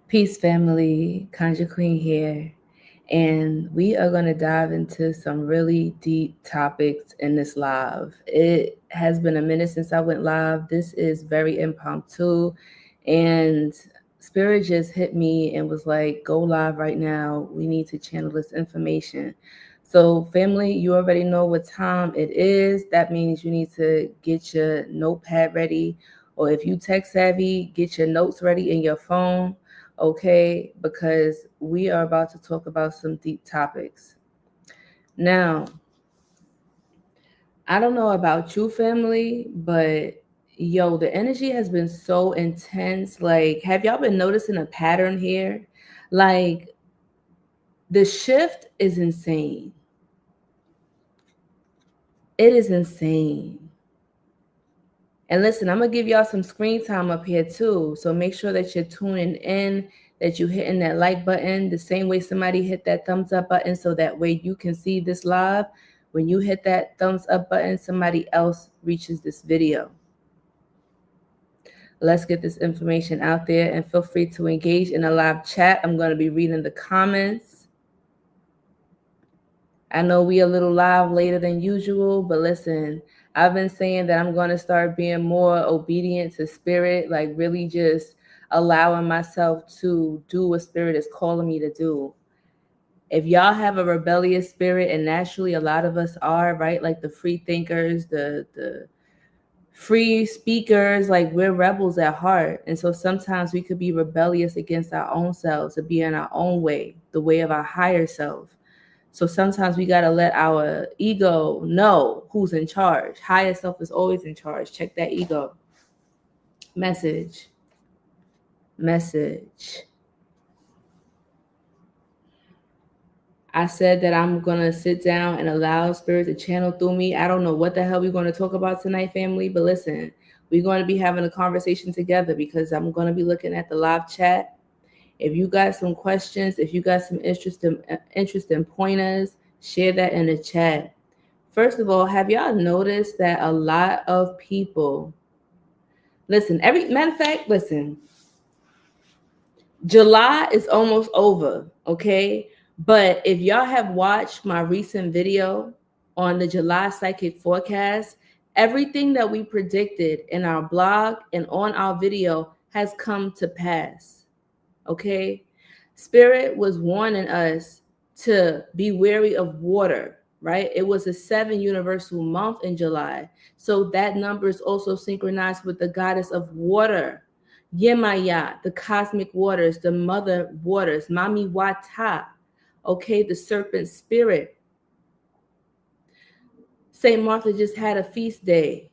Peace, family. Conjure Queen here. And we are going to dive into some really deep topics in this live. It has been a minute since I went live. This is very impromptu. And Spirit just hit me and was like, go live right now. We need to channel this information. So, family, you already know what time it is. That means you need to get your notepad ready. Or if you tech savvy, get your notes ready in your phone, okay? Because we are about to talk about some deep topics. Now, I don't know about you, family, but yo, the energy has been so intense. Like, have y'all been noticing a pattern here? Like, the shift is insane. It is insane. And listen, I'm gonna give y'all some screen time up here too. So make sure that you're tuning in, that you're hitting that like button the same way somebody hit that thumbs up button, so that way you can see this live. When you hit that thumbs up button, somebody else reaches this video. Let's get this information out there and feel free to engage in a live chat. I'm going to be reading the comments. I know we a little live later than usual, but listen, I've been saying that I'm going to start being more obedient to spirit, like really just allowing myself to do what spirit is calling me to do. If y'all have a rebellious spirit, and naturally a lot of us are, right? Like the free thinkers, the free speakers, like we're rebels at heart. And so sometimes we could be rebellious against our own selves, to be in our own way, the way of our higher self. So sometimes we got to let our ego know who's in charge. Higher self is always in charge. Check that ego. Message. Message. I said that I'm going to sit down and allow spirit to channel through me. I don't know what the hell we're going to talk about tonight, family, but listen, we're going to be having a conversation together because I'm going to be looking at the live chat. If you got some questions, if you got some interest in pointers, share that in the chat. First of all, have y'all noticed that a lot of people listen, every matter of fact, listen, July is almost over, okay? But if y'all have watched my recent video on the July psychic forecast, everything that we predicted in our blog and on our video has come to pass, okay? Spirit was warning us to be wary of water, right? It was a 7 universal month in July. So that number is also synchronized with the goddess of water, Yemaya, the cosmic waters, the mother waters, Mami Wata, okay, the serpent spirit. St. Martha just had a feast day.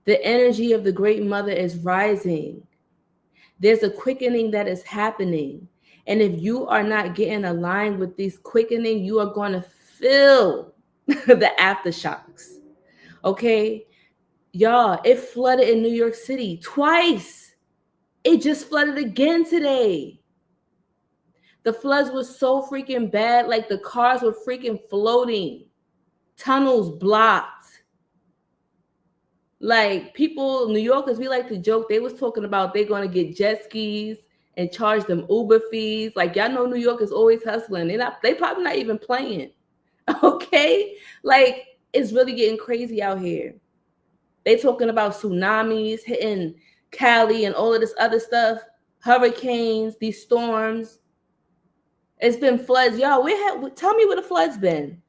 The energy of the great mother is rising. There's a quickening that is happening. And if you are not getting aligned with this quickening, you are going to feel the aftershocks. Okay? Y'all, it flooded in New York City twice. It just flooded again today. The floods were so freaking bad, like the cars were freaking floating, tunnels blocked. Like people, New Yorkers, we like to joke. They was talking about they're going to get jet skis and charge them Uber fees. Like y'all know New York is always hustling. They probably not even playing. Okay? Like it's really getting crazy out here. They talking about tsunamis hitting Cali and all of this other stuff, hurricanes, these storms. It's been floods. Y'all, tell me where the floods been.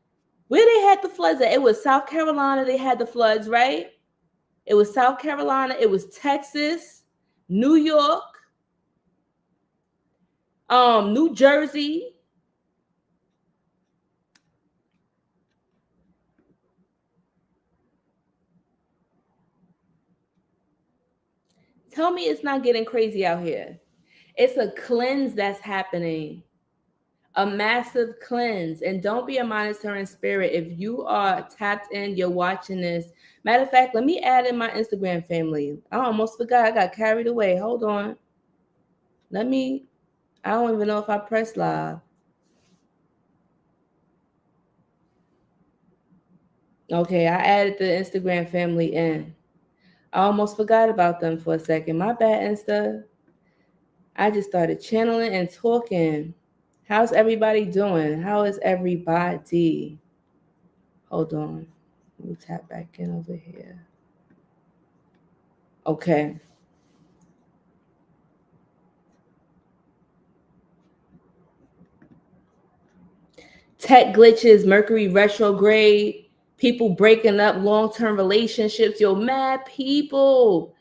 Where they had the floods at? It was South Carolina, they had the floods, right? It was South Carolina, it was Texas, New York, New Jersey. Tell me it's not getting crazy out here. It's a cleanse that's happening, a massive cleanse. And don't be a monitoring spirit. If you are tapped in, you're watching this. Matter of fact, let me add in my Instagram family. I almost forgot. I got carried away. Hold on. I don't even know if I pressed live. Okay, I added the Instagram family in. I almost forgot about them for a second. My bad, Insta. I just started channeling and talking. How's everybody doing? How is everybody? Hold on. Let me tap back in over here. Okay. Tech glitches, Mercury retrograde, people breaking up long-term relationships. Yo, mad people.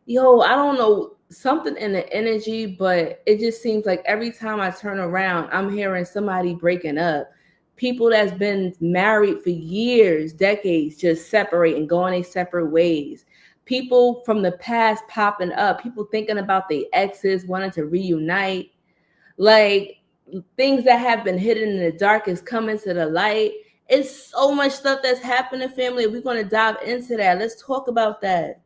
Yo, I don't know, something in the energy, but it just seems like every time I turn around, I'm hearing somebody breaking up. People that's been married for years, decades, just separate and going their separate ways. People from the past popping up, people thinking about their exes, wanting to reunite. Like things that have been hidden in the dark is coming to the light. It's so much stuff that's happening, family. We're going to dive into that. Let's talk about that.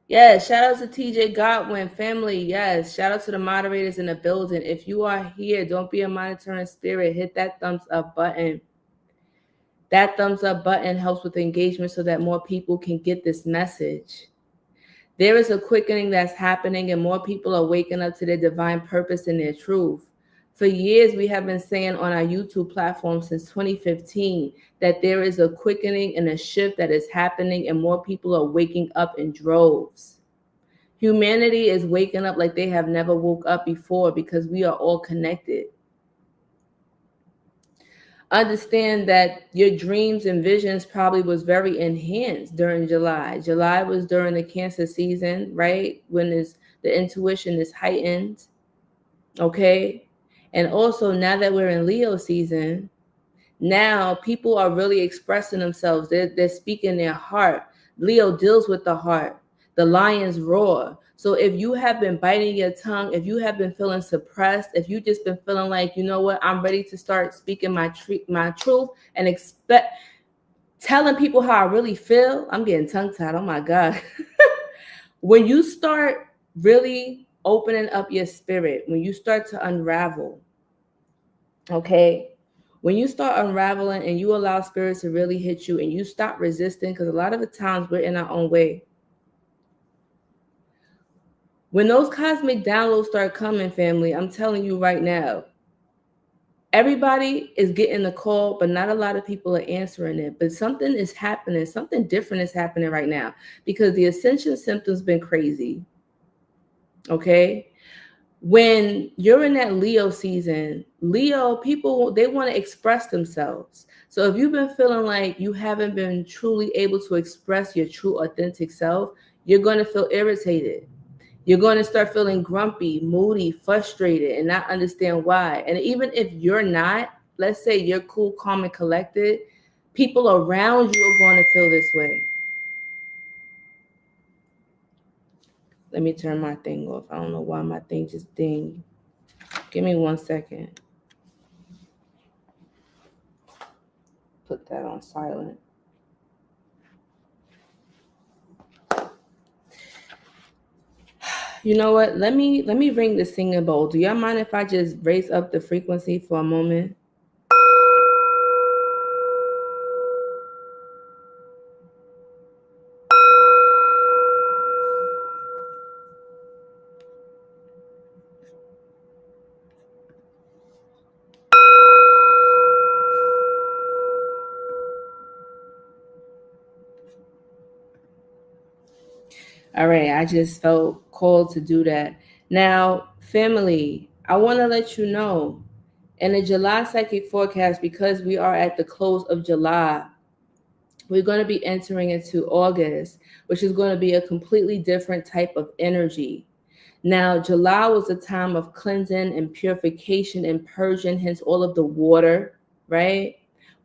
Yes, shout out to TJ Godwin family. Yes, shout out to the moderators in the building. If you are here, don't be a monitoring spirit. Hit that thumbs up button. That thumbs up button helps with engagement so that more people can get this message. There is a quickening that's happening, and more people are waking up to their divine purpose and their truth. For years, we have been saying on our YouTube platform since 2015 that there is a quickening and a shift that is happening, and more people are waking up in droves. Humanity is waking up like they have never woke up before because we are all connected. Understand that your dreams and visions probably was very enhanced during July. July was during the Cancer season, right? When the intuition is heightened, okay? And also now that we're in Leo season, now people are really expressing themselves. They're speaking their heart. Leo deals with the heart. The lions roar. So if you have been biting your tongue, if you have been feeling suppressed, if you just been feeling like, you know what, I'm ready to start speaking my truth and expect telling people how I really feel. I'm getting tongue tied. Oh my God. When you start really opening up your spirit, when you start to unravel, okay, when you start unraveling and you allow spirit to really hit you and you stop resisting, because a lot of the times we're in our own way. When those cosmic downloads start coming, family, I'm telling you right now, everybody is getting the call, but not a lot of people are answering it. But something is happening. Something different is happening right now because the ascension symptoms been crazy. Okay. When you're in that Leo season, Leo people, they want to express themselves. So if you've been feeling like you haven't been truly able to express your true authentic self, you're going to feel irritated. You're going to start feeling grumpy, moody, frustrated, and not understand why. And even if you're not, let's say you're cool, calm, and collected, people around you are going to feel this way. Let me turn my thing off. I don't know why my thing just dinged. Give me 1 second. Put that on silent. You know what? Let me ring the singing bowl. Do y'all mind if I just raise up the frequency for a moment? All right, I just felt called to do that. Now, family, I want to let you know in the July psychic forecast, because we are at the close of July, we're going to be entering into August, which is going to be a completely different type of energy. Now, July was a time of cleansing and purification and purging, hence all of the water, right?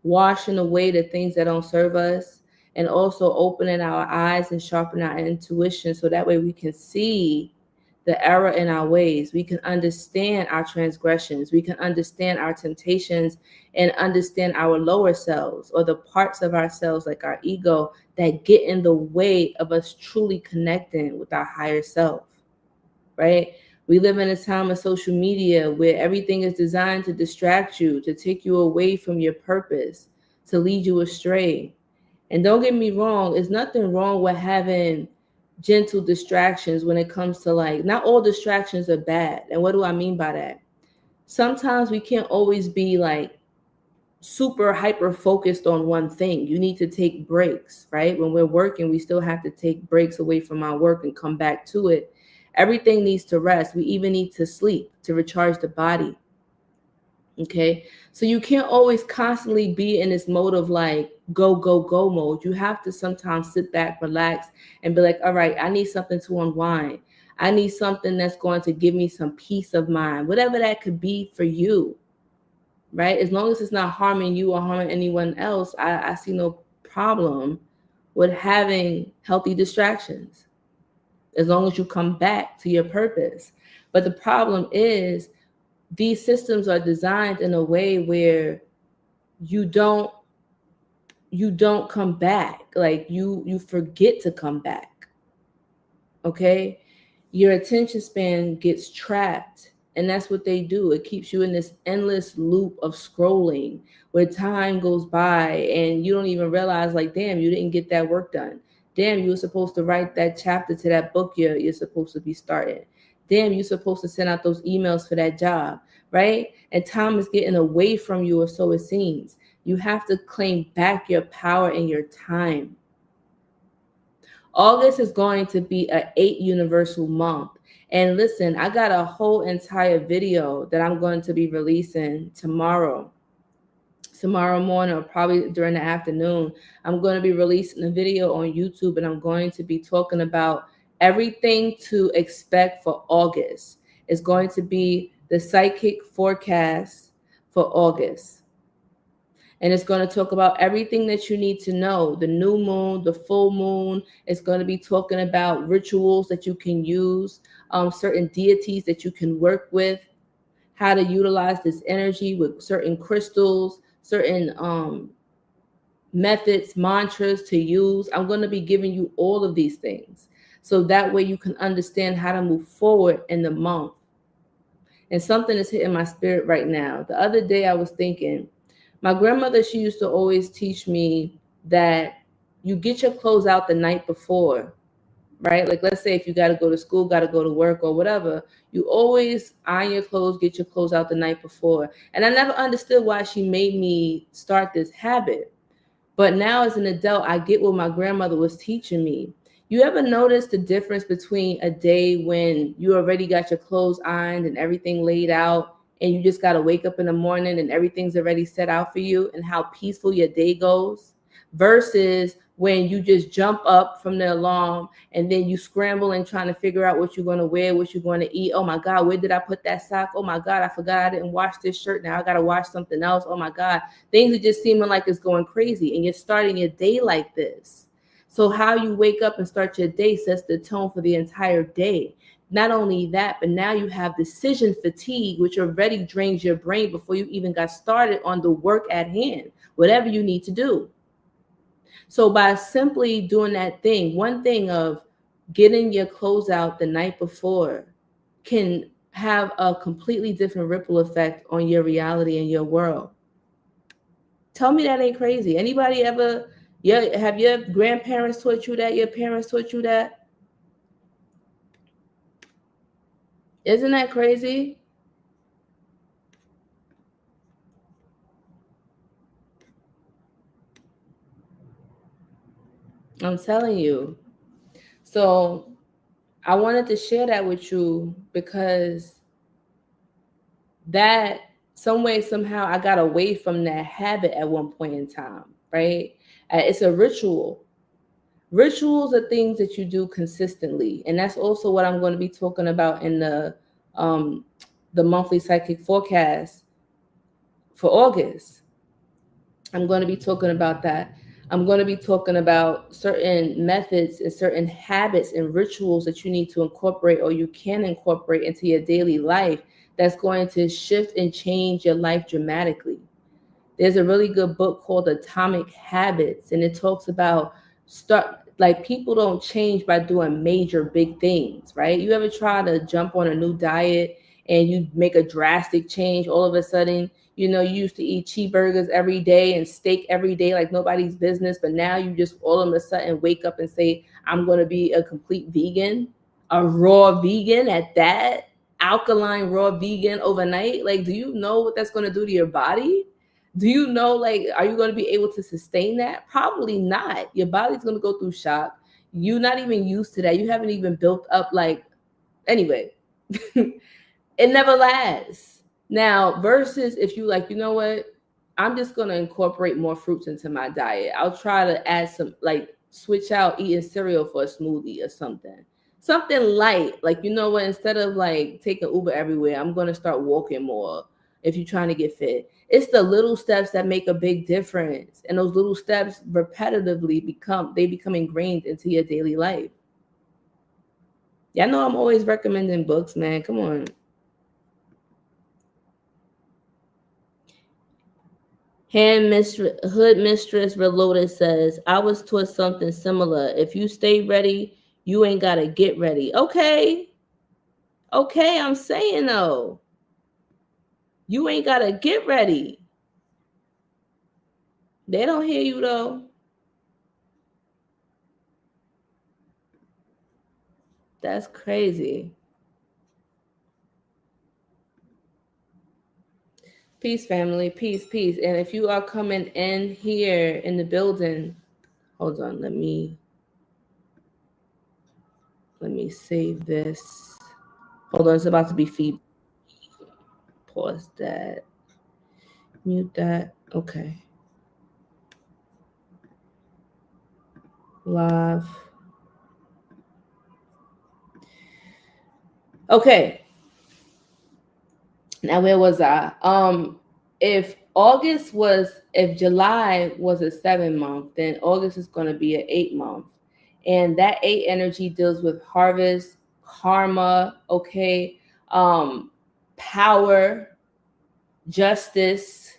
Washing away the things that don't serve us, and also opening our eyes and sharpening our intuition so that way we can see the error in our ways. We can understand our transgressions. We can understand our temptations and understand our lower selves or the parts of ourselves like our ego that get in the way of us truly connecting with our higher self. Right? We live in a time of social media where everything is designed to distract you, to take you away from your purpose, to lead you astray. And don't get me wrong, there's nothing wrong with having gentle distractions when it comes to, like, not all distractions are bad. And what do I mean by that? Sometimes we can't always be like super hyper focused on one thing. You need to take breaks, right? When we're working, we still have to take breaks away from our work and come back to it. Everything needs to rest. We even need to sleep to recharge the body. Okay. So you can't always constantly be in this mode of like go, go, go mode. You have to sometimes sit back, relax, and be like, all right, I need something to unwind. I need something that's going to give me some peace of mind, whatever that could be for you, right? As long as it's not harming you or harming anyone else, I see no problem with having healthy distractions as long as you come back to your purpose. But the problem is these systems are designed in a way where you don't come back. Like you forget to come back. Okay? Your attention span gets trapped, and that's what they do. It keeps you in this endless loop of scrolling where time goes by and you don't even realize, like, damn, you didn't get that work done. Damn, you were supposed to write that chapter to that book you're supposed to be starting. Damn, you're supposed to send out those emails for that job, right? And time is getting away from you, or so it seems. You have to claim back your power and your time. August is going to be an 8 universal month. And listen, I got a whole entire video that I'm going to be releasing tomorrow morning, or probably during the afternoon. I'm going to be releasing a video on YouTube, and I'm going to be talking about everything to expect for August. It's going to be the psychic forecast for August. And it's going to talk about everything that you need to know. The new moon, the full moon. It's going to be talking about rituals that you can use, certain deities that you can work with, how to utilize this energy with certain crystals, certain methods, mantras to use. I'm going to be giving you all of these things, so that way you can understand how to move forward in the month. And something is hitting my spirit right now. The other day I was thinking, my grandmother, she used to always teach me that you get your clothes out the night before, right? Like, let's say if you got to go to school, got to go to work or whatever, you always iron your clothes, get your clothes out the night before. And I never understood why she made me start this habit. But now as an adult, I get what my grandmother was teaching me. You ever notice the difference between a day when you already got your clothes ironed and everything laid out, and you just got to wake up in the morning and everything's already set out for you, and how peaceful your day goes, versus when you just jump up from the alarm and then you scramble and trying to figure out what you're going to wear, what you're going to eat. Oh my God, where did I put that sock? Oh my God, I forgot I didn't wash this shirt. Now I got to wash something else. Oh my God, things are just seeming like it's going crazy, and you're starting your day like this. So how you wake up and start your day sets the tone for the entire day. Not only that, but now you have decision fatigue, which already drains your brain before you even got started on the work at hand, whatever you need to do. So by simply doing that thing, one thing of getting your clothes out the night before can have a completely different ripple effect on your reality and your world. Tell me that ain't crazy. Anybody ever, have your grandparents taught you that? Your parents taught you that? Isn't that crazy? I'm telling you. So I wanted to share that with you because that some way, somehow, I got away from that habit at one point in time, right? It's a ritual. Rituals are things that you do consistently. And that's also what I'm going to be talking about in the monthly psychic forecast for August. I'm going to be talking about that. I'm going to be talking about certain methods and certain habits and rituals that you need to incorporate, or you can incorporate into your daily life, that's going to shift and change your life dramatically. There's a really good book called Atomic Habits, and it talks about people don't change by doing major big things, right? You ever try to jump on a new diet and you make a drastic change. All of a sudden, you used to eat cheeseburgers every day and steak every day like nobody's business, but now you just all of a sudden wake up and say, I'm going to be a complete vegan, a raw vegan at that, alkaline raw vegan overnight. Like, do you know what that's going to do to your body? Do you know, like, are you going to be able to sustain that? Probably not. Your body's going to go through shock. You're not even used to that. You haven't even built up, like, anyway. It never lasts. Now, versus if you like, you know what? I'm just going to incorporate more fruits into my diet. I'll try to add some, like, switch out eating cereal for a smoothie or something. Something light. Like, you know what? Instead of like taking Uber everywhere, I'm going to start walking more if you're trying to get fit. It's the little steps that make a big difference. And those little steps repetitively become ingrained into your daily life. Y'all know I'm always recommending books, man. Come on. Hood Mistress Reloaded says, I was taught something similar. If you stay ready, you ain't got to get ready. Okay. Okay, I'm saying though. You ain't got to get ready. They don't hear you though. That's crazy. Peace, family. Peace, peace. And if you are coming in here in the building, hold on, let me save this. Hold on, it's about to be feed. Pause that. Mute that. Okay. Live. Okay. Now where was I? If July was a 7 month, then August is going to be an 8 month. And that 8 energy deals with harvest, karma, okay, power, justice.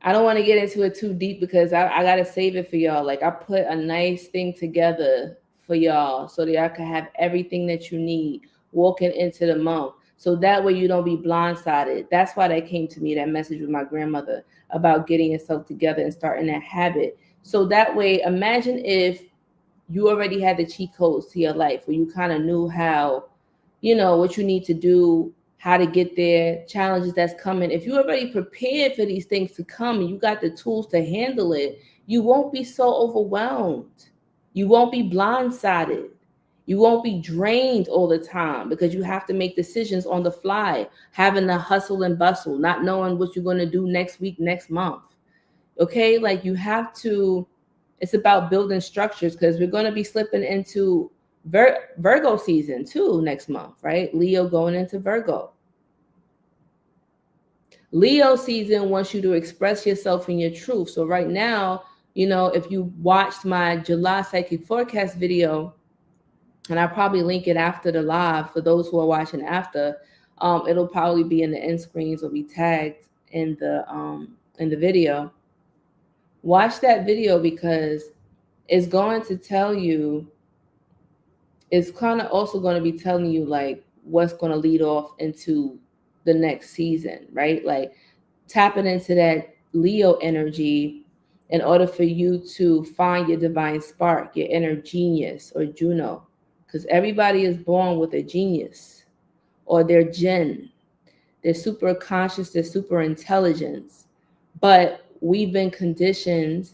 I don't want to get into it too deep because I got to save it for y'all. Like, I put a nice thing together for y'all so that y'all can have everything that you need walking into the month. So that way you don't be blindsided. That's why that came to me, that message with my grandmother about getting yourself together and starting that habit. So that way, imagine if you already had the cheat codes to your life where you kind of knew how, what you need to do, how to get there, challenges that's coming. If you're already prepared for these things to come and you got the tools to handle it, you won't be so overwhelmed. You won't be blindsided. You won't be drained all the time because you have to make decisions on the fly, having the hustle and bustle, not knowing what you're going to do next week, next month. Okay, like you have to, it's about building structures because we're going to be slipping into Virgo season too next month, right? Leo going into Virgo. Leo season wants you to express yourself in your truth. So right now, if you watched my July psychic forecast video, and I'll probably link it after the live for those who are watching after, it'll probably be in the end screens or be tagged in the video. Watch that video because it's going to tell you, it's kind of also going to be telling you like what's going to lead off into the next season, right? Like tapping into that Leo energy in order for you to find your divine spark, your inner genius or Juno, because everybody is born with a genius or their Jinn, their super conscious, their super intelligence. But we've been conditioned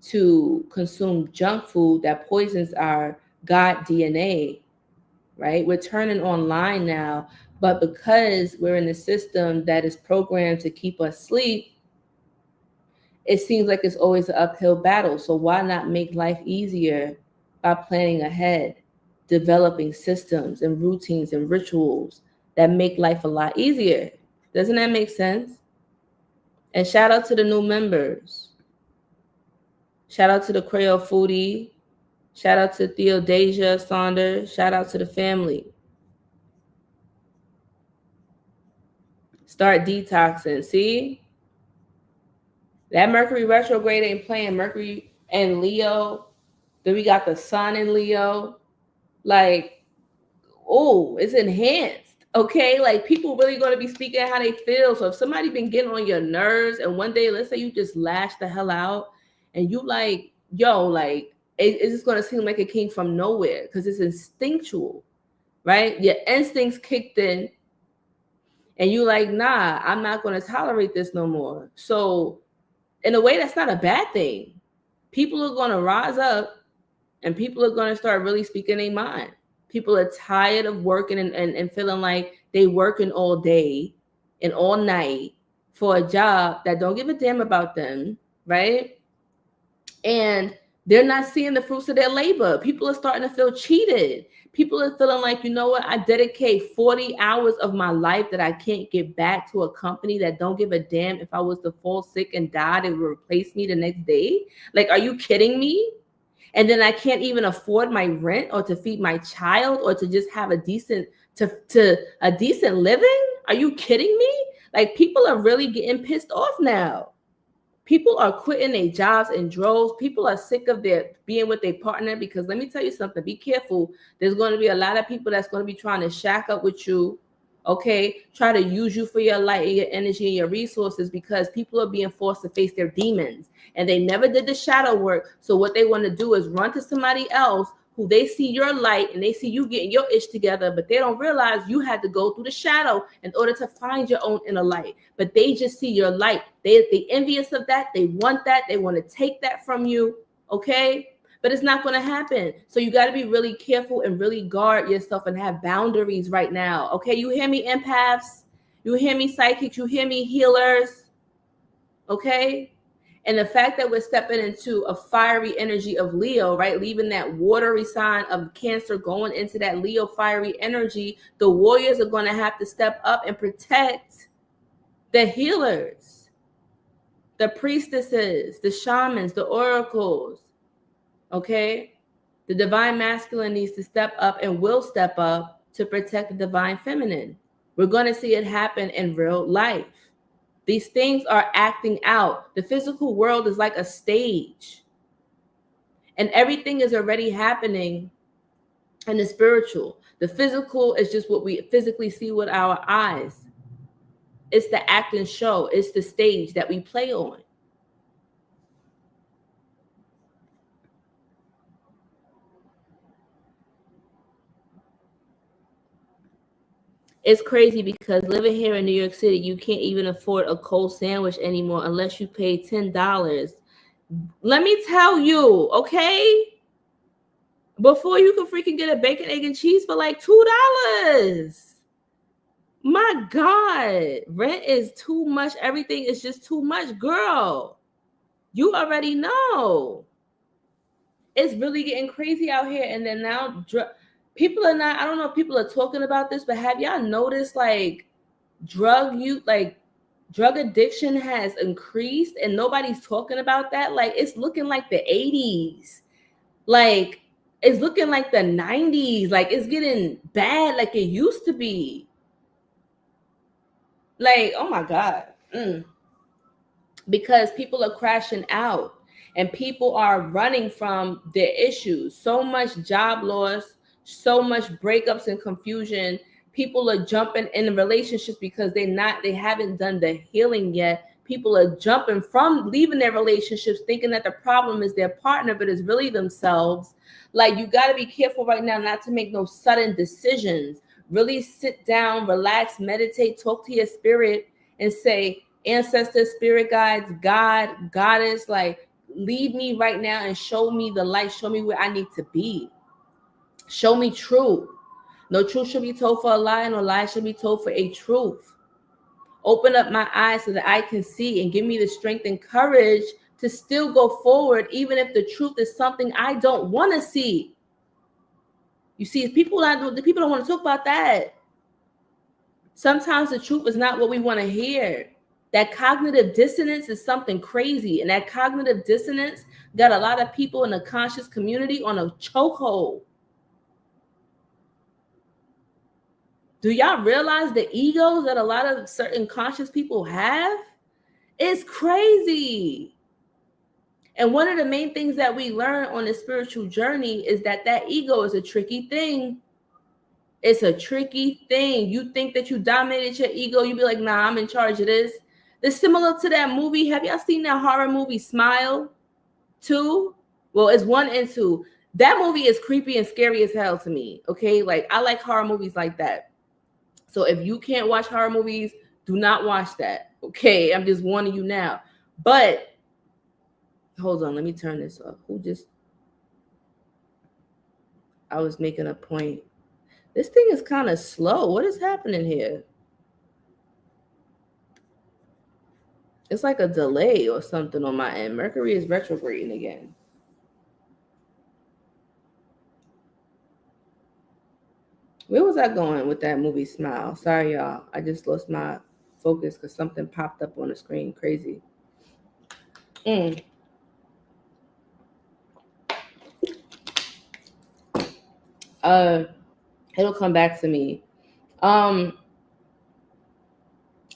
to consume junk food that poisons our God DNA, right? We're turning online now, but because we're in a system that is programmed to keep us asleep, it seems like it's always an uphill battle. So why not make life easier by planning ahead, developing systems and routines and rituals that make life a lot easier? Doesn't that make sense? And shout out to the new members. Shout out to the Creole Foodie. Shout out to Theodasia Saunders. Shout out to the family. Start detoxing. See? That Mercury retrograde ain't playing. Mercury and Leo. Then we got the sun in Leo. Like, oh, it's enhanced. Okay, like people really going to be speaking how they feel. So if somebody been getting on your nerves, and one day, let's say you just lash the hell out, and you like, yo, like it's just going to seem like it came from nowhere because it's instinctual, right? Your instincts kicked in, and you like, nah, I'm not going to tolerate this no more. So in a way, that's not a bad thing. People are going to rise up, and people are going to start really speaking their mind. People are tired of working and feeling like they working all day and all night for a job that don't give a damn about them, right? And they're not seeing the fruits of their labor. People are starting to feel cheated. People are feeling like, you know what, I dedicate 40 hours of my life that I can't get back to a company that don't give a damn. If I was to fall sick and die, they would replace me the next day. Like, are you kidding me? And then I can't even afford my rent or to feed my child or to just have a decent to a decent living. Are you kidding me? Like, people are really getting pissed off now. People are quitting their jobs in droves. People are sick of their being with their partner, because let me tell you something, be careful. There's going to be a lot of people that's going to be trying to shack up with you, okay? Try to use you for your light and your energy and your resources, because people are being forced to face their demons, and they never did the shadow work. So what they want to do is run to somebody else who they see your light and they see you getting your ish together, but they don't realize you had to go through the shadow in order to find your own inner light. But they just see your light. They envious of that. They want that. They want to take that from you. Okay. But it's not going to happen. So you got to be really careful and really guard yourself and have boundaries right now. Okay. You hear me, empaths? You hear me, psychics? You hear me, healers? Okay. And the fact that we're stepping into a fiery energy of Leo, right? Leaving that watery sign of Cancer, going into that Leo fiery energy, the warriors are going to have to step up and protect the healers, the priestesses, the shamans, the oracles, okay? The divine masculine needs to step up and will step up to protect the divine feminine. We're going to see it happen in real life. These things are acting out. The physical world is like a stage, and everything is already happening in the spiritual. The physical is just what we physically see with our eyes. It's the acting show. It's the stage that we play on. It's crazy because living here in New York City, you can't even afford a cold sandwich anymore unless you pay $10. Let me tell you, okay? Before, you could freaking get a bacon, egg, and cheese for like $2. My God, rent is too much. Everything is just too much, girl. You already know. It's really getting crazy out here. And then now people are not, I don't know if people are talking about this, but have y'all noticed like drug use, like drug addiction has increased and nobody's talking about that? Like, it's looking like the 80s. Like, it's looking like the 90s. Like, it's getting bad like it used to be. Like, oh my God. Because people are crashing out and people are running from their issues. So much job loss, so much breakups and confusion. People are jumping in relationships because they haven't done the healing yet. People are jumping from leaving their relationships thinking that the problem is their partner, but it's really themselves. Like, you got to be careful right now not to make no sudden decisions. Really sit down, relax, meditate, talk to your spirit and say, ancestors, spirit guides, God, goddess, like, lead me right now and show me the light. Show me where I need to be. Show me truth. No truth should be told for a lie, no lie should be told for a truth. Open up my eyes so that I can see and give me the strength and courage to still go forward, even if the truth is something I don't want to see. You see, people don't want to talk about that. Sometimes the truth is not what we want to hear. That cognitive dissonance is something crazy. And that cognitive dissonance got a lot of people in the conscious community on a chokehold. Do y'all realize the egos that a lot of certain conscious people have? It's crazy. And one of the main things that we learn on the spiritual journey is that ego is a tricky thing. It's a tricky thing. You think that you dominated your ego. You be like, nah, I'm in charge of this. It's similar to that movie. Have y'all seen that horror movie Smile 2? Well, it's 1 and 2. That movie is creepy and scary as hell to me. Okay. Like, I like horror movies like that. So if you can't watch horror movies, do not watch that. Okay. I'm just warning you now. But hold on. Let me turn this off. I was making a point. This thing is kind of slow. What is happening here? It's like a delay or something on my end. Mercury is retrograding again. Where was I going with that movie Smile? Sorry, y'all. I just lost my focus because something popped up on the screen. Crazy. It'll come back to me.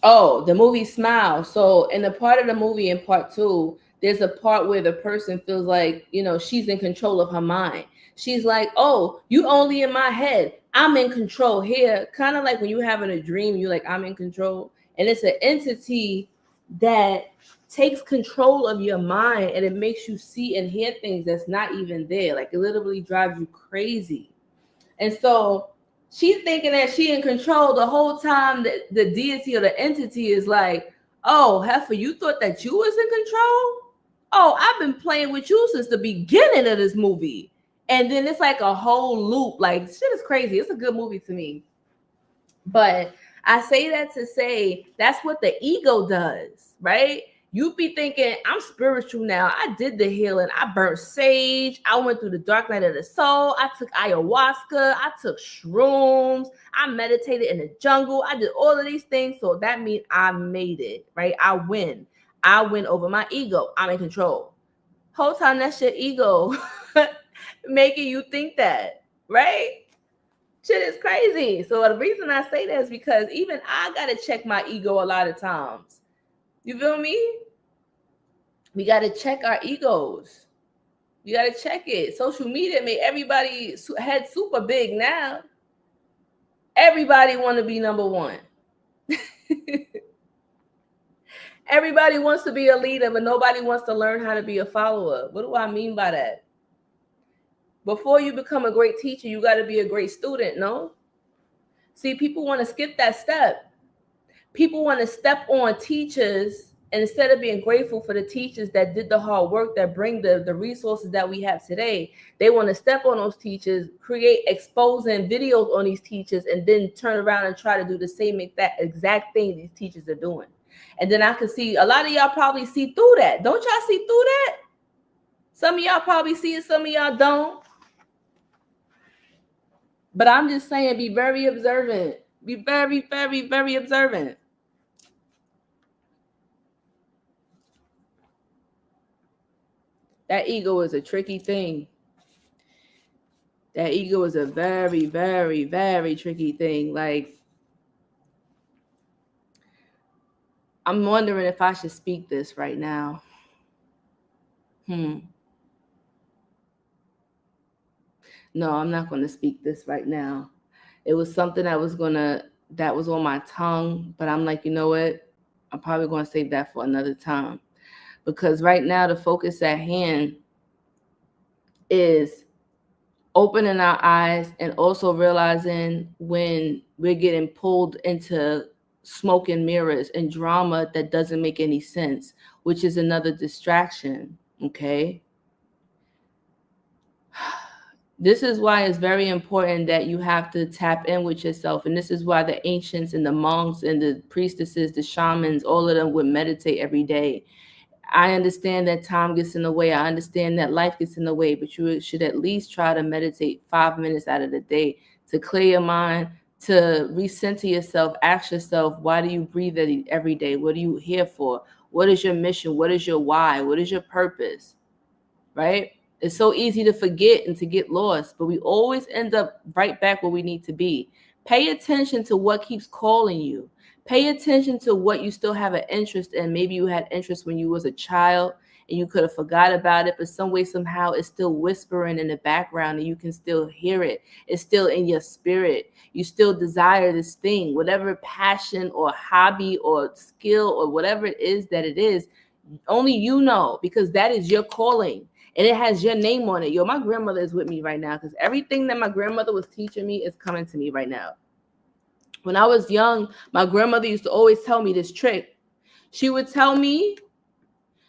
Oh, the movie Smile. So in the part of the movie in part 2, there's a part where the person feels like, she's in control of her mind. She's like, oh, you only in my head. I'm in control here. Kind of like when you're having a dream, you're like, I'm in control. And it's an entity that takes control of your mind and it makes you see and hear things that's not even there. Like it literally drives you crazy. And so she's thinking that she in control the whole time that the deity or the entity is like, oh, heifer, you thought that you was in control? Oh, I've been playing with you since the beginning of this movie. And then it's like a whole loop. Like, shit is crazy. It's a good movie to me. But I say that to say that's what the ego does, right? You be thinking, I'm spiritual now. I did the healing. I burnt sage. I went through the dark night of the soul. I took ayahuasca. I took shrooms. I meditated in the jungle. I did all of these things. So that means I made it, right? I win. I win over my ego. I'm in control. Whole time that's your ego making you think that, right? Shit is crazy. So the reason I say that is because even I gotta check my ego a lot of times. You feel me? We gotta check our egos. We gotta check it. Social media made everybody head super big now. Everybody want to be number one. Everybody wants to be a leader, but nobody wants to learn how to be a follower. What do I mean by that? Before you become a great teacher, you got to be a great student, no? See, people want to skip that step. People want to step on teachers, and instead of being grateful for the teachers that did the hard work that bring the resources that we have today, they want to step on those teachers, create exposing videos on these teachers, and then turn around and try to do the same exact thing these teachers are doing. And then I can see a lot of y'all probably see through that. Don't y'all see through that? Some of y'all probably see it, some of y'all don't. But I'm just saying, be very observant. Be very, very, very observant. That ego is a tricky thing. That ego is a very, very, very tricky thing. Like, I'm wondering if I should speak this right now. No, I'm not going to speak this right now. It was something that was on my tongue, but I'm like, you know what? I'm probably going to save that for another time. Because right now the focus at hand is opening our eyes and also realizing when we're getting pulled into smoke and mirrors and drama that doesn't make any sense, which is another distraction. Okay. This is why it's very important that you have to tap in with yourself. And this is why the ancients and the monks and the priestesses, the shamans, all of them would meditate every day. I understand that time gets in the way. I understand that life gets in the way, but you should at least try to meditate 5 minutes out of the day to clear your mind, to recenter yourself, ask yourself, why do you breathe every day? What are you here for? What is your mission? What is your why? What is your purpose? Right? It's so easy to forget and to get lost, but we always end up right back where we need to be. Pay attention to what keeps calling you. Pay attention to what you still have an interest in. Maybe you had interest when you was a child and you could have forgot about it, but some way, somehow, it's still whispering in the background and you can still hear it. It's still in your spirit. You still desire this thing, whatever passion or hobby or skill or whatever it is that it is, only you know, because that is your calling and it has your name on it. Yo, my grandmother is with me right now because everything that my grandmother was teaching me is coming to me right now. When I was young, my grandmother used to always tell me this trick. She would tell me,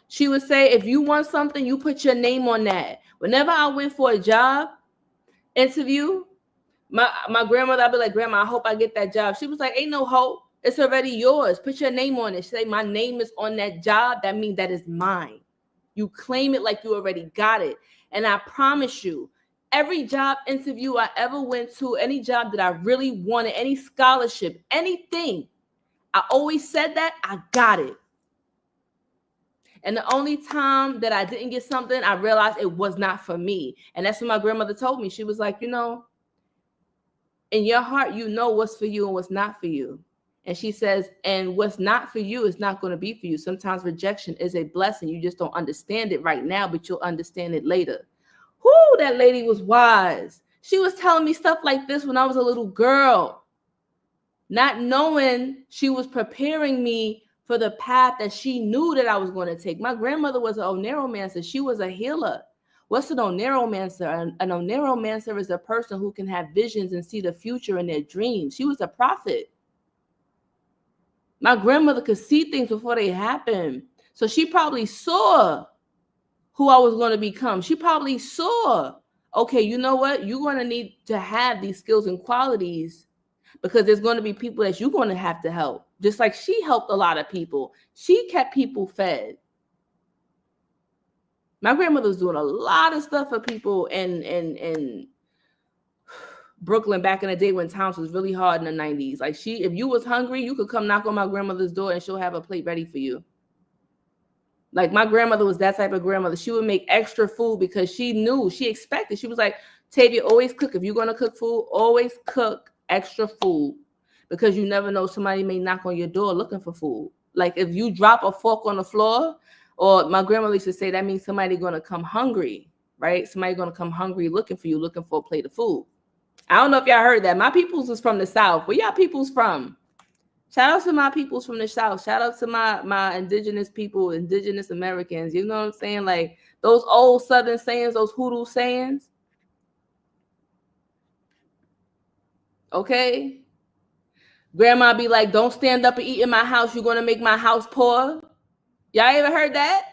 she would say, if you want something, you put your name on that. Whenever I went for a job interview, my grandmother, I'd be like, Grandma, I hope I get that job. She was like, ain't no hope. It's already yours. Put your name on it. She say, my name is on that job. That means that is mine. You claim it like you already got it. And I promise you, every job interview I ever went to, any job that I really wanted, any scholarship, anything, I always said that I got it. And the only time that I didn't get something, I realized it was not for me. And that's what my grandmother told me. She was like, you know, in your heart, you know what's for you and what's not for you. And she says, and what's not for you is not going to be for you. Sometimes rejection is a blessing. You just don't understand it right now, but you'll understand it later. Whoo, that lady was wise. She was telling me stuff like this when I was a little girl, not knowing she was preparing me for the path that she knew that I was going to take. My grandmother was an oneromancer. She was a healer. What's an oneromancer? An oneromancer is a person who can have visions and see the future in their dreams. She was a prophet. My grandmother could see things before they happen. So she probably saw who I was going to become. She probably saw, okay, you know what? You're going to need to have these skills and qualities because there's going to be people that you're going to have to help. Just like she helped a lot of people. She kept people fed. My grandmother was doing a lot of stuff for people in Brooklyn back in the day when times was really hard in the 90s. Like if you was hungry, you could come knock on my grandmother's door and she'll have a plate ready for you. Like my grandmother was that type of grandmother. She would make extra food because she knew, she expected. She was like, Tavia, always cook. If you're going to cook food, always cook extra food because you never know, somebody may knock on your door looking for food. Like if you drop a fork on the floor, or my grandmother used to say, that means somebody going to come hungry, right? Somebody going to come hungry looking for you, looking for a plate of food. I don't know if y'all heard that. My peoples is from the South. Where y'all peoples from? Shout out to my peoples from the South. Shout out to my indigenous people, indigenous Americans. You know what I'm saying? Like those old Southern sayings, those hoodoo sayings. Okay? Grandma be like, don't stand up and eat in my house. You're going to make my house poor. Y'all ever heard that?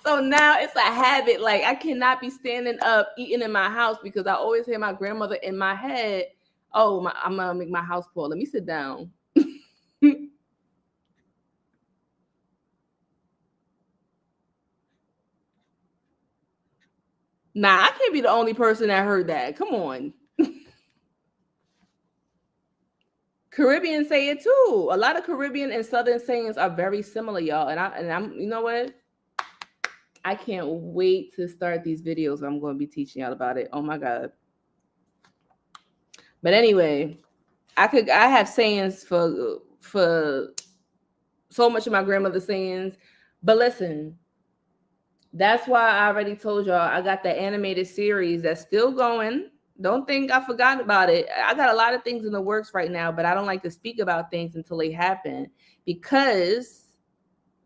So now it's a habit. Like I cannot be standing up eating in my house because I always hear my grandmother in my head. Oh, I'm gonna make my house poor. Let me sit down. Nah, I can't be the only person that heard that. Come on. Caribbean say it too. A lot of Caribbean and Southern sayings are very similar, y'all. And I'm, you know what? I can't wait to start these videos. I'm going to be teaching y'all about it. Oh my God. But anyway, I have sayings for so much of my grandmother's sayings. But listen, that's why I already told y'all I got the animated series that's still going. Don't think I forgot about it. I got a lot of things in the works right now, but I don't like to speak about things until they happen because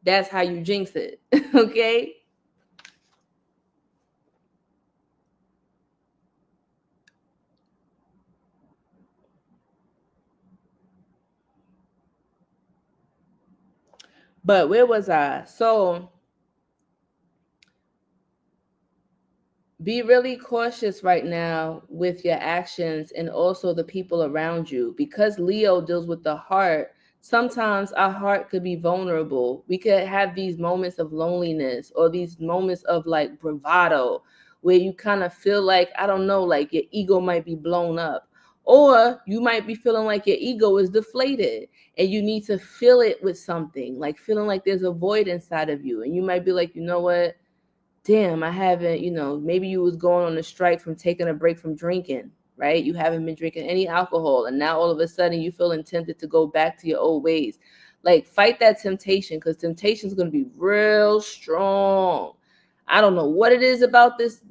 that's how you jinx it. Okay? But where was I? So be really cautious right now with your actions and also the people around you because Leo deals with the heart. Sometimes our heart could be vulnerable. We could have these moments of loneliness or these moments of like bravado where you kind of feel like, I don't know, like your ego might be blown up. Or you might be feeling like your ego is deflated and you need to fill it with something, like feeling like there's a void inside of you. And you might be like, you know what? Damn, I haven't, maybe you was going on a strike from taking a break from drinking, right? You haven't been drinking any alcohol. And now all of a sudden you feeling tempted to go back to your old ways. Like, fight that temptation, because temptation is going to be real strong. I don't know what it is about these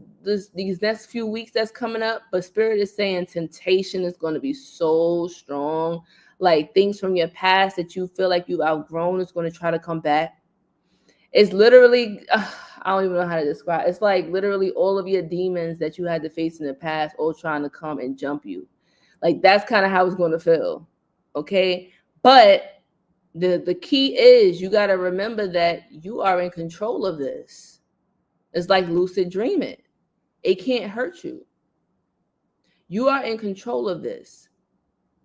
next few weeks that's coming up, but Spirit is saying temptation is going to be so strong. Like, things from your past that you feel like you've outgrown is going to try to come back. It's literally, I don't even know how to describe. It's like literally all of your demons that you had to face in the past, all trying to come and jump you. Like, that's kind of how it's going to feel. Okay. But the key is you got to remember that you are in control of this. It's like lucid dreaming. It can't hurt you. You are in control of this.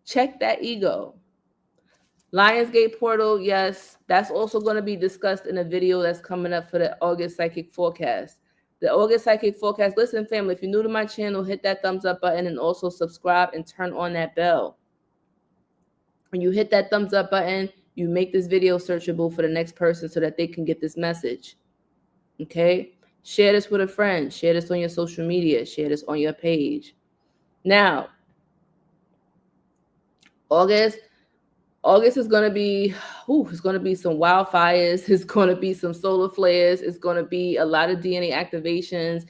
Check that ego. Lionsgate portal, yes, that's also going to be discussed in a video that's coming up for the August psychic forecast. The August psychic forecast. Listen, family, if you're new to my channel, hit that thumbs up button and also subscribe and turn on that bell. When you hit that thumbs up button, you make this video searchable for the next person so that they can get this message. Okay? Share this with a friend. Share this on your social media. Share this on your page. Now, August is going to be, it's going to be some wildfires. It's going to be some solar flares. It's going to be a lot of DNA activations.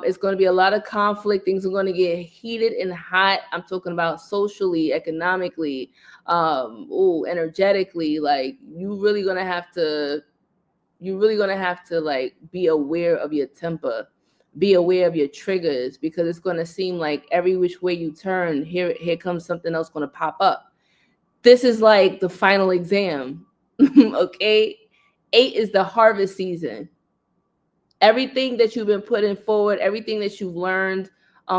It's going to be a lot of conflict. Things are going to get heated and hot. I'm talking about socially, economically, energetically. Like, you're really going to have to like be aware of your temper, be aware of your triggers, because it's going to seem like every which way you turn, here comes something else going to pop up. This is like the final exam. Okay. 8 is the harvest season. Everything that you've been putting forward, everything that you've learned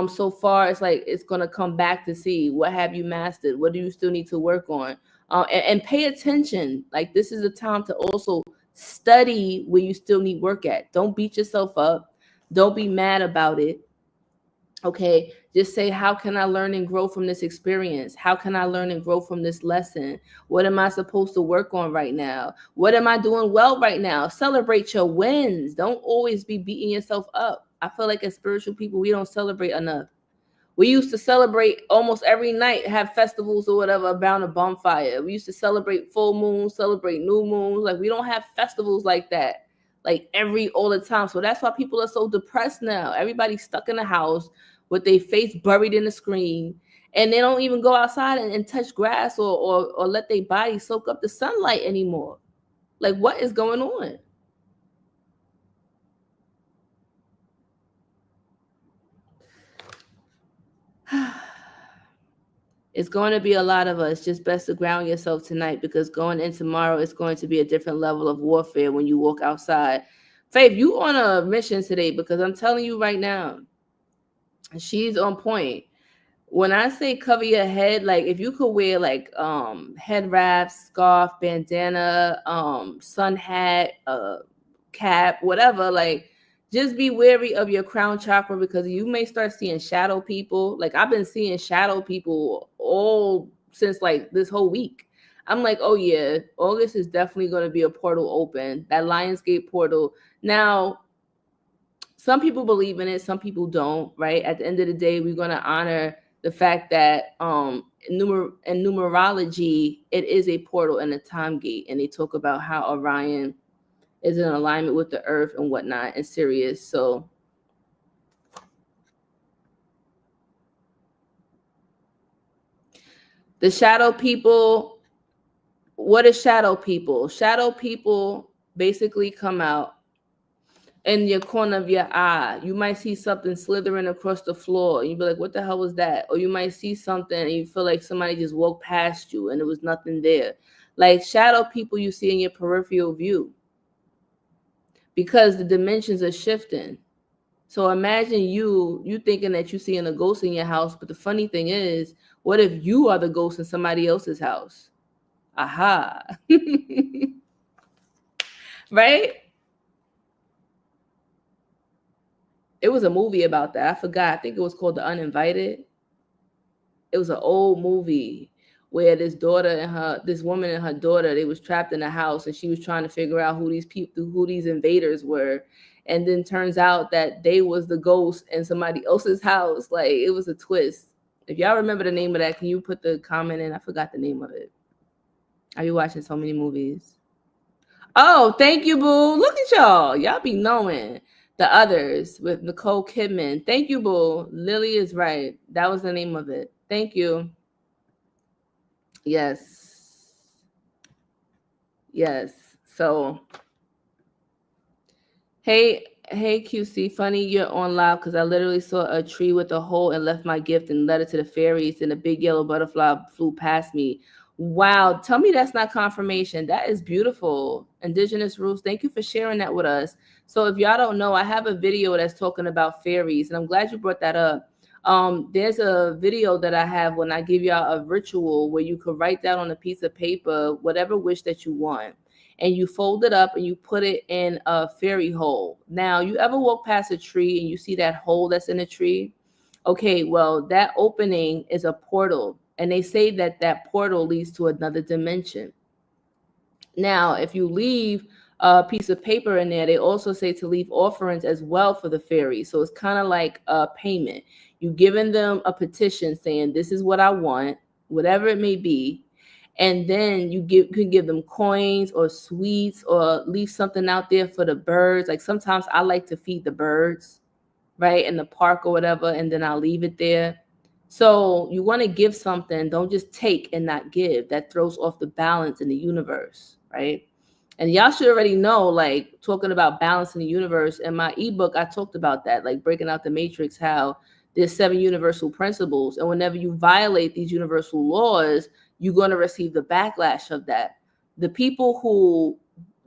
so far, it's like it's going to come back to see what have you mastered, what do you still need to work on, and pay attention. Like, this is a time to also study where you still need work at. Don't beat yourself up. Don't be mad about it. Okay, just say, how can I learn and grow from this experience? How can I learn and grow from this lesson? What am I supposed to work on right now? What am I doing well right now? Celebrate your wins. Don't always be beating yourself up. I feel like as spiritual people, we don't celebrate enough. We used to celebrate almost every night, have festivals or whatever around a bonfire. We used to celebrate full moons, celebrate new moons. Like, we don't have festivals like that, like all the time. So that's why people are so depressed now. Everybody's stuck in the house with their face buried in the screen, and they don't even go outside and touch grass or let their body soak up the sunlight anymore. Like, what is going on? It's going to be a lot of us. Just best to ground yourself tonight, because going in tomorrow, it's going to be a different level of warfare when you walk outside. Faith, you on a mission today, because I'm telling you right now, she's on point. When I say cover your head, like, if you could wear like head wraps, scarf, bandana, sun hat, cap, whatever, like, just be wary of your crown chakra, because you may start seeing shadow people. Like, I've been seeing shadow people all since like this whole week. I'm like, oh yeah, August is definitely going to be a portal open, that Lionsgate portal. Now, some people believe in it, some people don't, right? At the end of the day, we're going to honor the fact that in numerology, it is a portal and a time gate. And they talk about how Orion is in alignment with the earth and whatnot, and Sirius. So the shadow people, what is shadow people? Shadow people basically come out in your corner of your eye. You might see something slithering across the floor, and you be like, what the hell was that? Or you might see something and you feel like somebody just walked past you and there was nothing there. Like, shadow people you see in your peripheral view, because the dimensions are shifting. So imagine you thinking that you're seeing a ghost in your house, but the funny thing is, what if you are the ghost in somebody else's house? Aha. Right? It was a movie about that. I forgot. I think it was called The Uninvited. It was an old movie where this woman and her daughter, they was trapped in a house, and she was trying to figure out who these invaders were. And then turns out that they was the ghost in somebody else's house. Like, it was a twist. If y'all remember the name of that, can you put the comment in? I forgot the name of it. Are you watching so many movies? Oh, thank you, boo. Look at y'all. Y'all be knowing. The Others with Nicole Kidman. Thank you, boo. Lily is right. That was the name of it. Thank you. Yes. Yes. So, hey, QC. Funny you're on live because I literally saw a tree with a hole and left my gift and led it to the fairies, and a big yellow butterfly flew past me. Wow. Tell me that's not confirmation. That is beautiful. Indigenous Rules. Thank you for sharing that with us. So if y'all don't know, I have a video that's talking about fairies, and I'm glad you brought that up. There's a video that I have when I give y'all a ritual where you could write down on a piece of paper whatever wish that you want, and you fold it up and you put it in a fairy hole. Now, you ever walk past a tree and you see that hole that's in a tree? Okay, well, that opening is a portal, and they say that that portal leads to another dimension. Now, if you leave a piece of paper in there, they also say to leave offerings as well for the fairies. So it's kind of like a payment. You've given them a petition saying, this is what I want, whatever it may be. And then you can give them coins or sweets, or leave something out there for the birds. Like sometimes I like to feed the birds, right, in the park or whatever, and then I'll leave it there. So you want to give something, don't just take and not give. That throws off the balance in the universe, right? And y'all should already know, like talking about balance in the universe. In my ebook, I talked about that, like breaking out the matrix, how there's 7 universal principles. And whenever you violate these universal laws, you're going to receive the backlash of that. The people who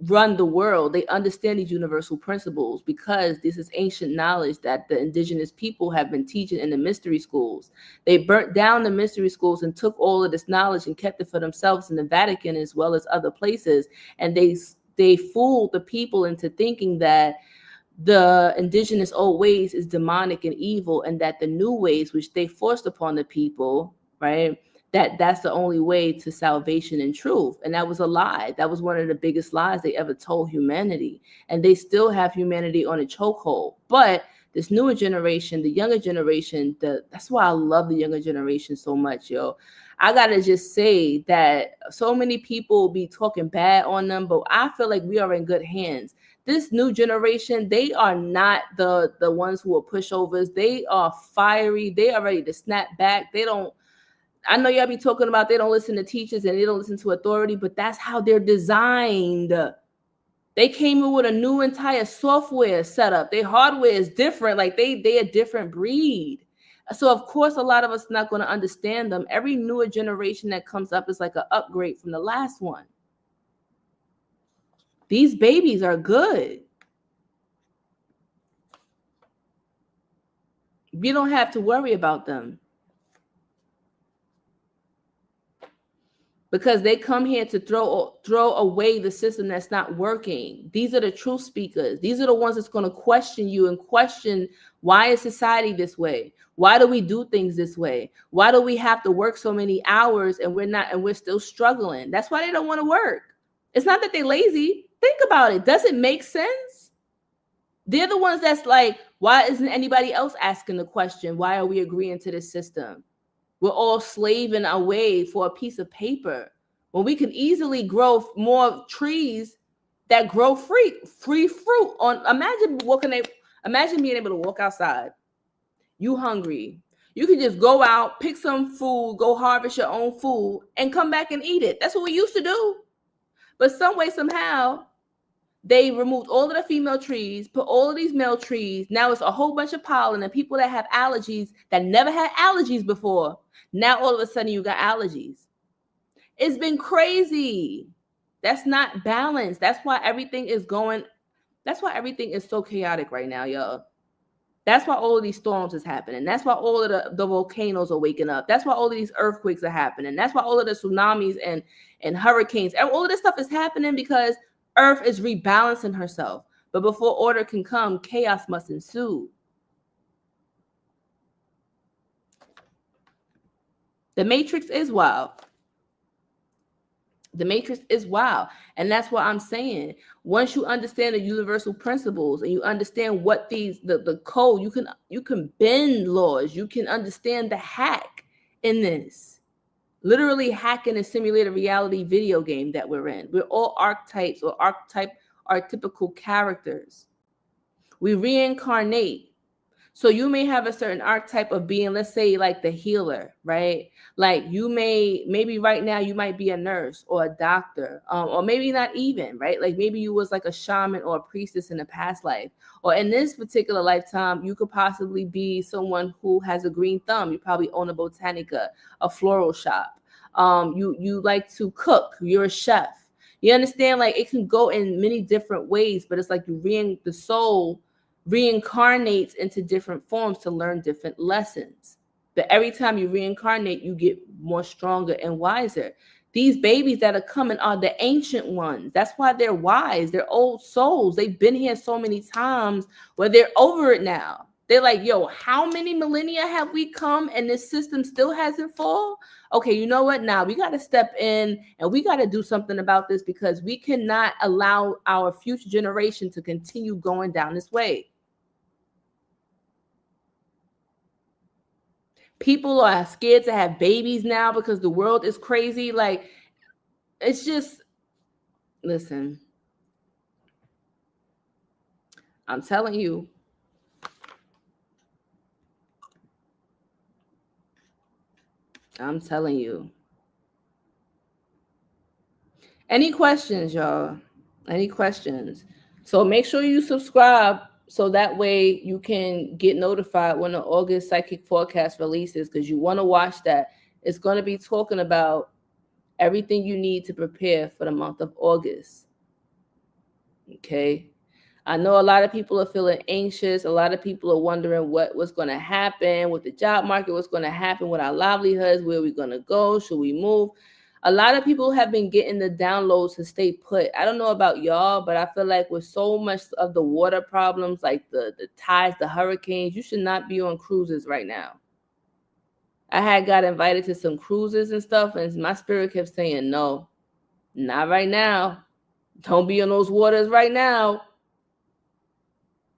run the world, they understand these universal principles because this is ancient knowledge that the indigenous people have been teaching in the mystery schools. They burnt down the mystery schools and took all of this knowledge and kept it for themselves in the Vatican as well as other places. And they fooled the people into thinking that the indigenous old ways is demonic and evil, and that the new ways, which they forced upon the people, right, that's the only way to salvation and truth. And that was a lie. That was one of the biggest lies they ever told humanity. And they still have humanity on a chokehold. But this newer generation, the younger generation, that's why I love the younger generation so much, yo. I gotta just say that so many people be talking bad on them, but I feel like we are in good hands. This new generation, they are not the ones who are pushovers. They are fiery. They are ready to snap back. They don't, I know y'all be talking about they don't listen to teachers and they don't listen to authority, but that's how they're designed. They came in with a new entire software setup. Their hardware is different. Like they a different breed. So of course, a lot of us not going to understand them. Every newer generation that comes up is like an upgrade from the last one. These babies are good. You don't have to worry about them, because they come here to throw away the system that's not working. These are the truth speakers. These are the ones that's going to question you and question, why is society this way? Why do we do things this way? Why do we have to work so many hours and we're still struggling? That's why they don't want to work. It's not that they're lazy. Think about it. Does it make sense? They're the ones that's like, why isn't anybody else asking the question? Why are we agreeing to this system? We're all slaving away for a piece of paper when we can easily grow more trees that grow free fruit on. Imagine being able to walk outside. You hungry. You can just go out, pick some food, go harvest your own food, and come back and eat it. That's what we used to do. But some way, somehow, they removed all of the female trees, put all of these male trees. Now it's a whole bunch of pollen, and people that have allergies that never had allergies before. Now all of a sudden you got allergies. It's been crazy. That's not balanced. That's why everything is so chaotic right now, y'all. That's why all of these storms is happening. That's why all of the volcanoes are waking up. That's why all of these earthquakes are happening. That's why all of the tsunamis and hurricanes, all of this stuff is happening because Earth is rebalancing herself. But before order can come, chaos must ensue. The matrix is wild. The matrix is wild. And that's what I'm saying. Once you understand the universal principles and you understand what the code, you can bend laws. You can understand the hack in this. literally hacking a simulated reality video game that we're in. We're all archetypes or archetypical characters. We reincarnate. So you may have a certain archetype of being, let's say, like the healer, right? Like you maybe right now you might be a nurse or a doctor, or maybe not even, right? Like maybe you was like a shaman or a priestess in a past life, or in this particular lifetime, you could possibly be someone who has a green thumb. You probably own a botanica, a floral shop. You like to cook. You're a chef. You understand? Like it can go in many different ways, but it's like the soul reincarnates into different forms to learn different lessons. But every time you reincarnate, you get more stronger and wiser. These babies that are coming are the ancient ones. That's why they're wise. They're old souls. They've been here so many times where they're over it now. They're like, yo, how many millennia have we come and this system still hasn't fall? Okay, you know what? Now we got to step in and we got to do something about this because we cannot allow our future generation to continue going down this way. People are scared to have babies now because the world is crazy. Like, it's just, listen, I'm telling you. I'm telling you. Any questions, y'all? Any questions? So make sure you subscribe so that way you can get notified when the August Psychic Forecast releases, because you want to watch that. It's going to be talking about everything you need to prepare for the month of August. Okay. I know a lot of people are feeling anxious. A lot of people are wondering what's going to happen with the job market, what's going to happen with our livelihoods, where are we going to go, should we move? A lot of people have been getting the downloads to stay put. I don't know about y'all, but I feel like with so much of the water problems, like the tides, the hurricanes, you should not be on cruises right now. I had got invited to some cruises and stuff, and my spirit kept saying, no, not right now. Don't be on those waters right now.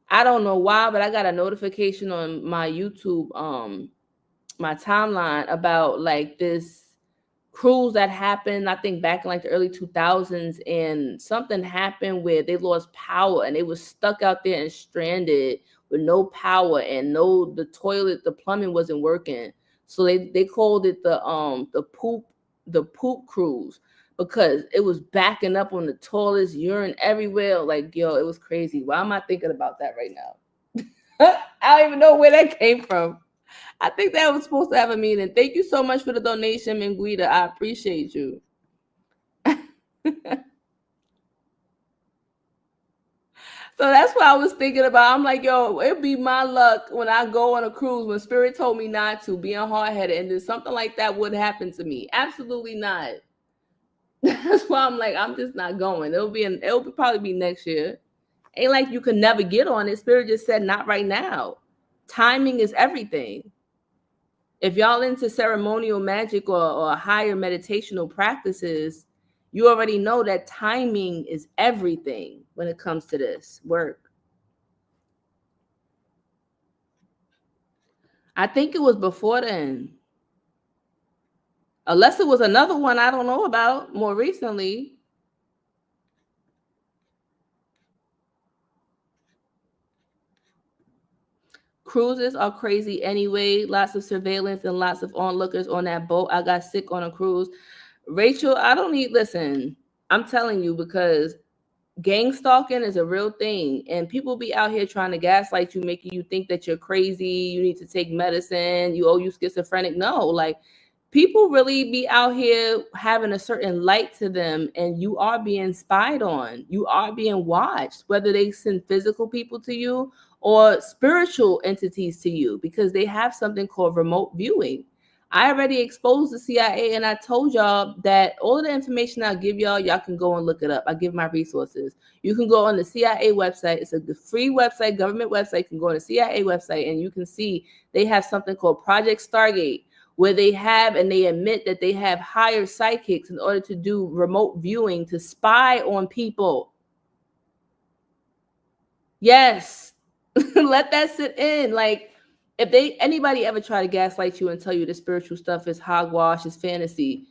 I don't know why, but I got a notification on my YouTube, my timeline about like this cruise that happened, I think back in like the early 2000s, and something happened where they lost power and they was stuck out there and stranded with no power and the plumbing wasn't working. So they called it the poop cruise, because it was backing up on the toilets, urine everywhere. Like, yo, it was crazy. Why am I thinking about that right now? I don't even know where that came from. I think that was supposed to have a meaning. Thank you so much for the donation, Minguita. I appreciate you. So that's what I was thinking about. I'm like, yo, it'd be my luck when I go on a cruise when Spirit told me not to, being hard-headed, and then something like that would happen to me. Absolutely not. That's why I'm like, I'm just not going. It'll probably be next year. Ain't like you can never get on it. Spirit just said not right now. Timing is everything. If y'all into ceremonial magic or higher meditational practices, you already know that timing is everything when it comes to this work. I think it was before then. Unless it was another one I don't know about more recently. Cruises are crazy anyway. Lots of surveillance and lots of onlookers on that boat. I got sick on a cruise. Rachel, I don't need, listen, I'm telling you, because gang stalking is a real thing, and people be out here trying to gaslight you, making you think that you're crazy, you need to take medicine, you schizophrenic. No, like, people really be out here having a certain light to them, and you are being spied on, you are being watched, whether they send physical people to you or spiritual entities to you, because they have something called remote viewing. I already exposed the CIA, and I told y'all that all of the information I give y'all can go and look it up. I give my resources. You can go on the CIA website. It's a free website, government website. You can go on the CIA website, and you can see they have something called Project Stargate, where they admit that they have hired psychics in order to do remote viewing to spy on people. Yes. Let that sit in. Like, If anybody ever try to gaslight you and tell you the spiritual stuff is hogwash, is fantasy,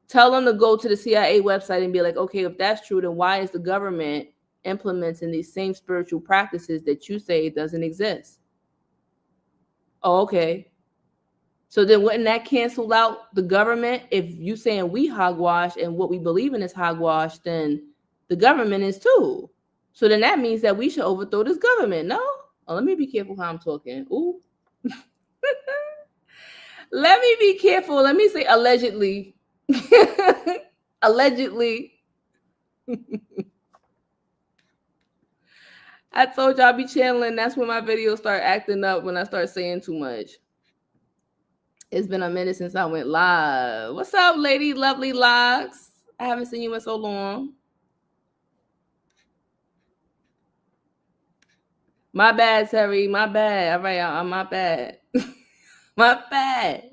tell them to go to the CIA website and be like, okay, if that's true, then why is the government implementing these same spiritual practices that you say doesn't exist? Oh, okay. So then wouldn't that cancel out the government? If you saying we hogwash and what we believe in is hogwash, then the government is too. So then that means that we should overthrow this government. No? Oh, let me be careful how I'm talking. Ooh. Let me be careful. Let me say allegedly. Allegedly. I told y'all I be channeling. That's when my videos start acting up, when I start saying too much. It's been a minute since I went live. What's up, lady? Lovely locks. I haven't seen you in so long. My bad, Terry. My bad. All right, my bad. My bad.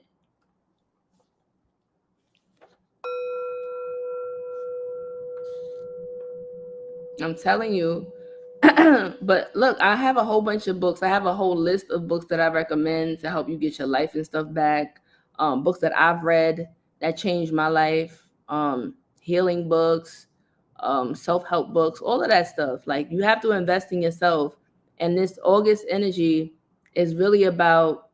I'm telling you. But look, I have a whole bunch of books. I have a whole list of books that I recommend to help you get your life and stuff back. Books that I've read that changed my life. Healing books, self-help books, all of that stuff. Like, you have to invest in yourself. And this August energy is really about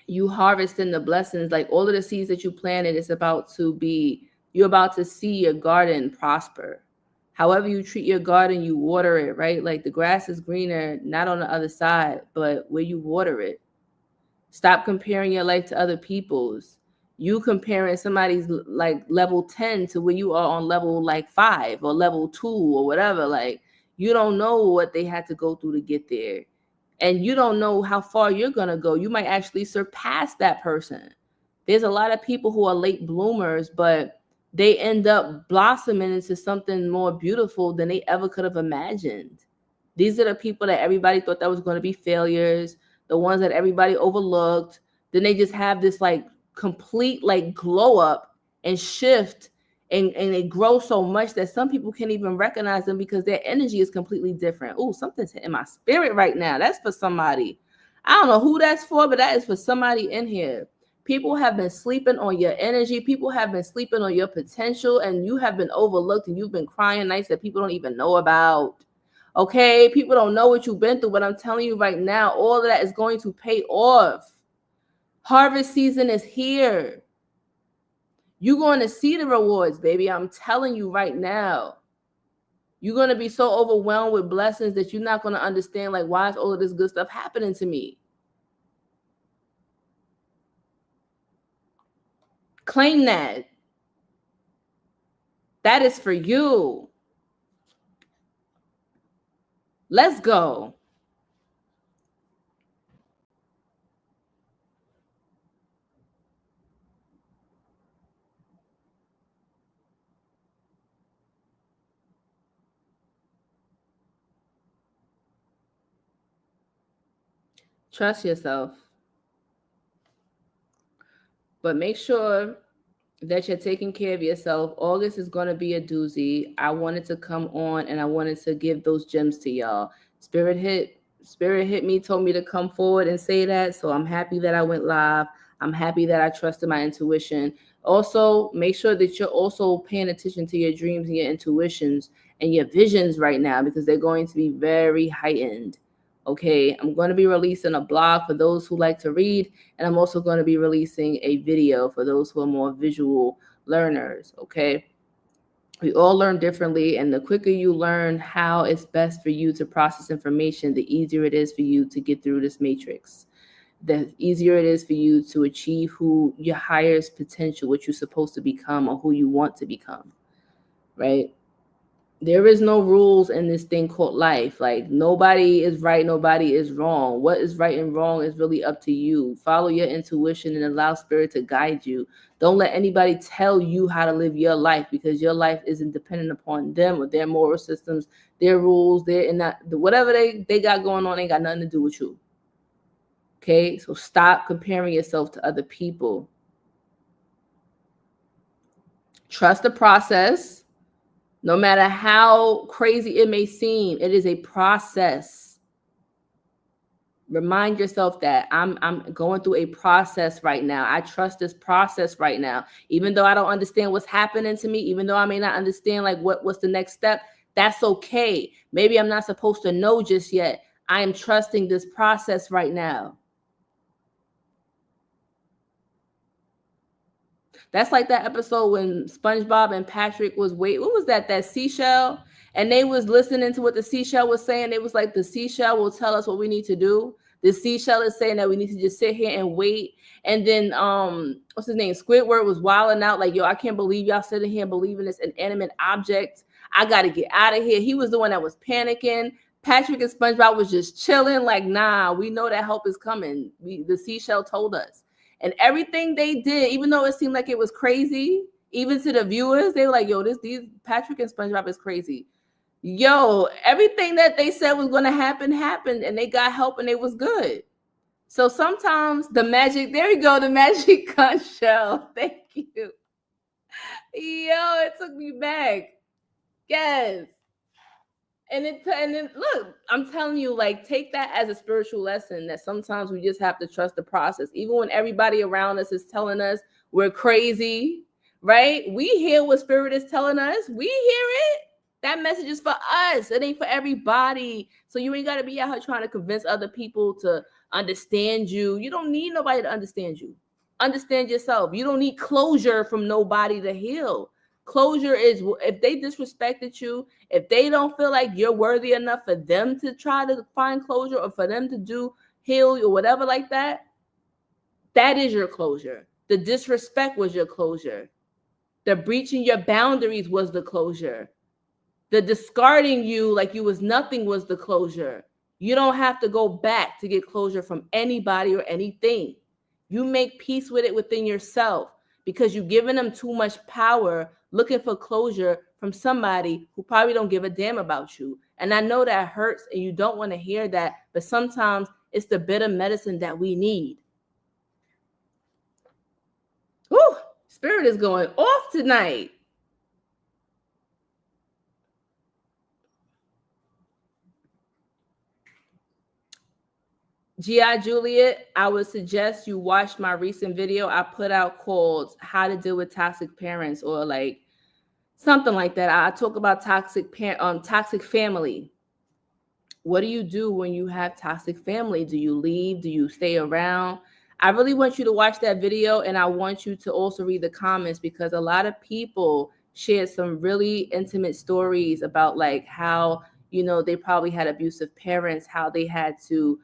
you harvesting the blessings. Like, all of the seeds that you planted, it's about to be, you're about to see your garden prosper. However you treat your garden, you water it, right? Like, the grass is greener, not on the other side, but where you water it. Stop comparing your life to other people's. You comparing somebody's like level 10 to where you are on level like 5 or level 2 or whatever. Like, you don't know what they had to go through to get there. And you don't know how far you're going to go. You might actually surpass that person. There's a lot of people who are late bloomers, but they end up blossoming into something more beautiful than they ever could have imagined. These are the people that everybody thought that was going to be failures, the ones that everybody overlooked. Then they just have this like complete like glow up and shift, and they grow so much that some people can't even recognize them because their energy is completely different. Oh, something's hitting my spirit right now. That's for somebody. I don't know who that's for, but that is for somebody in here. People have been sleeping on your energy. People have been sleeping on your potential, and you have been overlooked, and you've been crying nights that people don't even know about. Okay, people don't know what you've been through, but I'm telling you right now, all of that is going to pay off. Harvest season is here. You're going to see the rewards, baby. I'm telling you right now. You're going to be so overwhelmed with blessings that you're not going to understand, like, why is all of this good stuff happening to me? Claim that. That is for you. Let's go. Trust yourself. But make sure that you're taking care of yourself. August is going to be a doozy. I wanted to come on and I wanted to give those gems to y'all. Spirit hit me, told me to come forward and say that. So I'm happy that I went live. I'm happy that I trusted my intuition. Also, make sure that you're also paying attention to your dreams and your intuitions and your visions right now, because they're going to be very heightened. Okay, I'm going to be releasing a blog for those who like to read, and I'm also going to be releasing a video for those who are more visual learners. Okay, we all learn differently, and the quicker you learn how it's best for you to process information, the easier it is for you to get through this matrix. The easier it is for you to achieve who your highest potential, what you're supposed to become, or who you want to become, right? There is no rules in this thing called life. Like, nobody is right, nobody is wrong. What is right and wrong is really up to you. Follow your intuition and allow spirit to guide you. Don't let anybody tell you how to live your life, because your life isn't dependent upon them or their moral systems, their rules, their and that whatever they got going on ain't got nothing to do with you. Okay, so stop comparing yourself to other people. Trust the process. No matter how crazy it may seem, it is a process. Remind yourself that I'm going through a process right now. I trust this process right now. Even though I don't understand what's happening to me, even though I may not understand like what's the next step, that's okay. Maybe I'm not supposed to know just yet. I am trusting this process right now. That's like that episode when SpongeBob and Patrick was what was that? That seashell, and they was listening to what the seashell was saying. It was like the seashell will tell us what we need to do. The seashell is saying that we need to just sit here and wait. And then what's his name? Squidward was wilding out like, yo, I can't believe y'all sitting here believing this inanimate object. I gotta get out of here. He was the one that was panicking. Patrick and SpongeBob was just chilling, like, nah, we know that help is coming. The seashell told us. And everything they did, even though it seemed like it was crazy, even to the viewers, they were like, yo, these Patrick and SpongeBob is crazy. Yo, everything that they said was going to happen happened, and they got help and it was good. So sometimes the magic, there we go, the magic conch shell. Thank you. Yo, it took me back. Yes. And then look, I'm telling you, like, take that as a spiritual lesson that sometimes we just have to trust the process, even when everybody around us is telling us we're crazy, right? We hear what spirit is telling us. We hear it. That message is for us. It ain't for everybody. So you ain't got to be out here trying to convince other people to understand you. You don't need nobody to understand you. Understand yourself. You don't need closure from nobody to heal. Closure is if they disrespected you, if they don't feel like you're worthy enough for them to try to find closure or for them to do heal or whatever like that, that is your closure. The disrespect was your closure. The breaching your boundaries was the closure. The discarding you like you was nothing was the closure. You don't have to go back to get closure from anybody or anything. You make peace with it within yourself because you've given them too much power looking for closure from somebody who probably don't give a damn about you. And I know that hurts and you don't want to hear that, but sometimes it's the bitter medicine that we need. Whew, spirit is going off tonight. G.I. Juliet, I would suggest you watch my recent video I put out called How to Deal with Toxic Parents, or like something like that. I talk about toxic family. What do you do when you have toxic family? Do you leave? Do you stay around? I really want you to watch that video, and I want you to also read the comments because a lot of people shared some really intimate stories about like how, they probably had abusive parents, how they had to,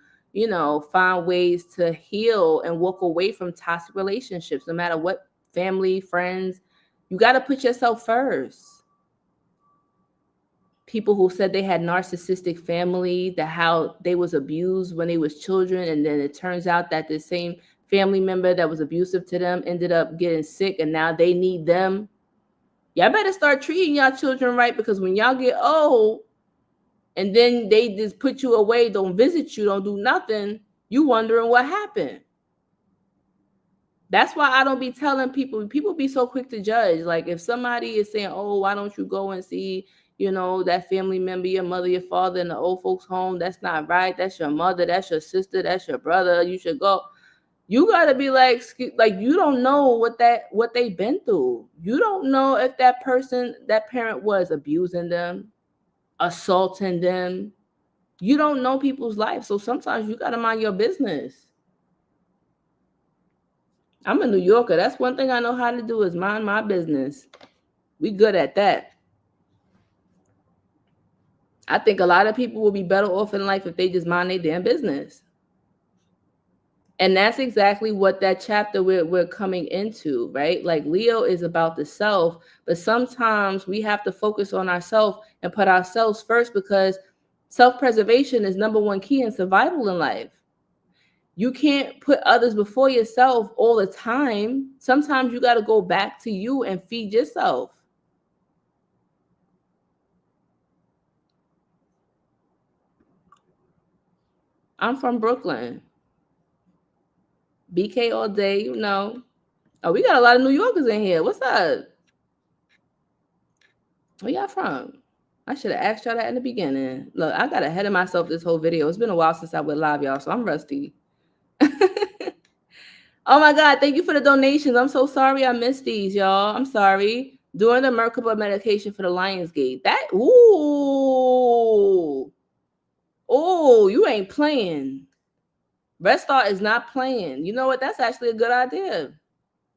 find ways to heal and walk away from toxic relationships, no matter what family, friends. You got to put yourself first. People who said they had narcissistic family, that how they was abused when they was children, and then it turns out that the same family member that was abusive to them ended up getting sick and now they need them. Y'all better start treating y'all children right, because when y'all get old and then they just put you away, don't visit you, don't do nothing, you wondering what happened. That's why I don't be telling people be so quick to judge. Like if somebody is saying, oh, why don't you go and see, that family member, your mother, your father in the old folks home? That's not right. That's your mother. That's your sister. That's your brother. You should go. You got to be like you don't know what they've been through. You don't know if that parent was abusing them, assaulting them. You don't know people's life. So sometimes you got to mind your business. I'm a New Yorker. That's one thing I know how to do is mind my business. We good at that. I think a lot of people will be better off in life if they just mind their damn business. And that's exactly what that chapter we're coming into, right? Like Leo is about the self, but sometimes we have to focus on ourselves and put ourselves first, because self-preservation is number one key in survival in life. You can't put others before yourself all the time. Sometimes you got to go back to you and feed yourself. I'm from Brooklyn. BK all day, Oh, we got a lot of New Yorkers in here. What's up? Where y'all from? I should have asked y'all that in the beginning. Look, I got ahead of myself this whole video. It's been a while since I went live, y'all, so I'm rusty. Oh my God, thank you for the donations. I'm so sorry I missed these, y'all. I'm sorry. During the Merkaba medication for the Lionsgate. That, ooh. Oh, you ain't playing. Red Star is not playing. You know what? That's actually a good idea.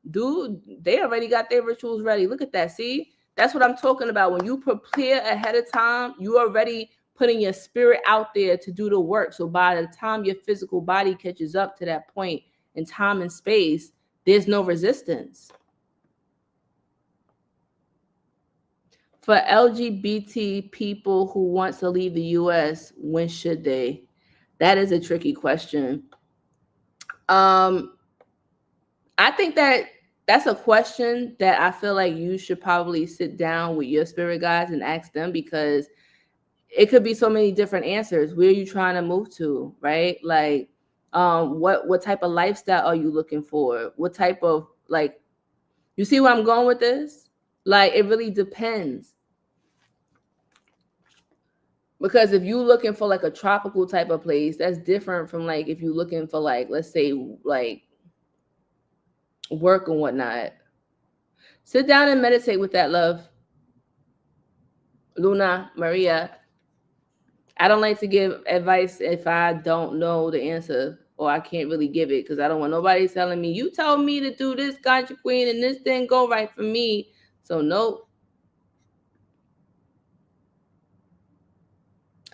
Dude, they already got their rituals ready. Look at that. See? That's what I'm talking about. When you prepare ahead of time, you already putting your spirit out there to do the work. So by the time your physical body catches up to that point in time and space, there's no resistance. For LGBT people who want to leave the US, when should they? That is a tricky question. I think that's a question that I feel like you should probably sit down with your spirit guides and ask them, because it could be so many different answers. Where are you trying to move to, right? Like, what type of lifestyle are you looking for? What type of, like, you see where I'm going with this? Like, it really depends. Because if you're looking for like a tropical type of place, that's different from like if you're looking for like, let's say, like work and whatnot. Sit down and meditate with that, love. Luna, Maria. I don't like to give advice if I don't know the answer or I can't really give it, because I don't want nobody telling me, you told me to do this, gotcha queen, and this didn't go right for me. So nope.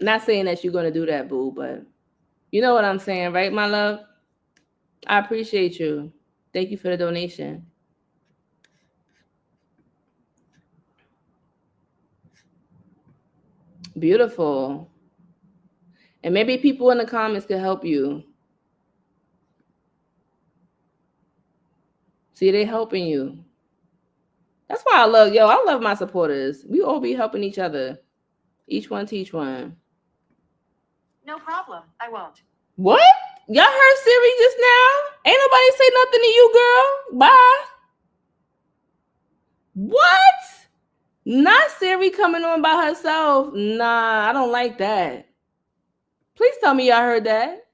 Not saying that you're going to do that, boo, but you know what I'm saying, right, my love? I appreciate you. Thank you for the donation. Beautiful. And maybe people in the comments could help you. See, they helping you. That's why I love my supporters. We all be helping each other. Each one teach one. No problem. I won't. What? Y'all heard Siri just now? Ain't nobody say nothing to you, girl. Bye. What? Not Siri coming on by herself. Nah, I don't like that. Please tell me y'all heard that.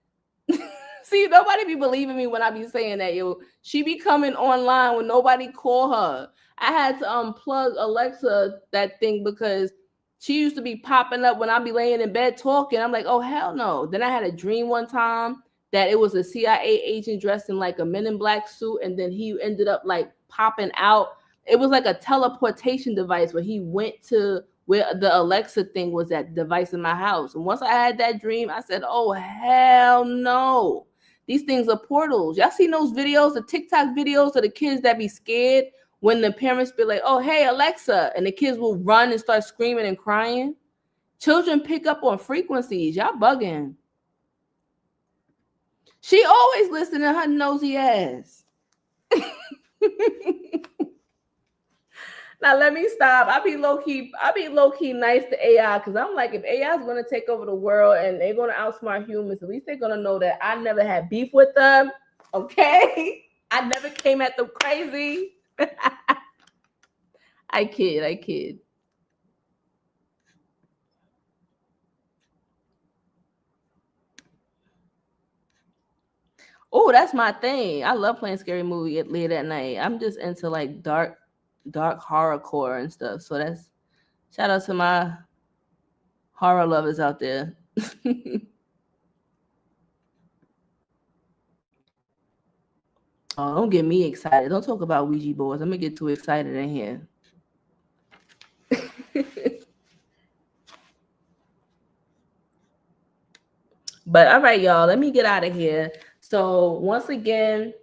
See, nobody be believing me when I be saying that, yo. She be coming online when nobody call her. I had to unplug Alexa that thing because she used to be popping up when I be laying in bed talking. I'm like, oh hell no. Then I had a dream one time that it was a CIA agent dressed in like a Men in Black suit, and then he ended up like popping out. It was like a teleportation device where he went to where the Alexa thing was, that device in my house. And once I had that dream, I said, oh hell no. These things are portals. Y'all seen those videos, the TikTok videos of the kids that be scared when the parents be like, oh, hey, Alexa, and the kids will run and start screaming and crying? Children pick up on frequencies. Y'all bugging. She always listening to her nosy ass. Now let me stop. I be low key nice to AI, because I'm like, if AI is gonna take over the world and they're gonna outsmart humans, at least they're gonna know that I never had beef with them. Okay, I never came at them crazy. I kid. Oh, that's my thing. I love playing scary movie late at night. I'm just into like dark horrorcore and stuff. So that's, shout out to my horror lovers out there. Oh, don't get me excited. Don't talk about Ouija boards. I'm gonna get too excited in here. But all right, y'all, let me get out of here. So once again,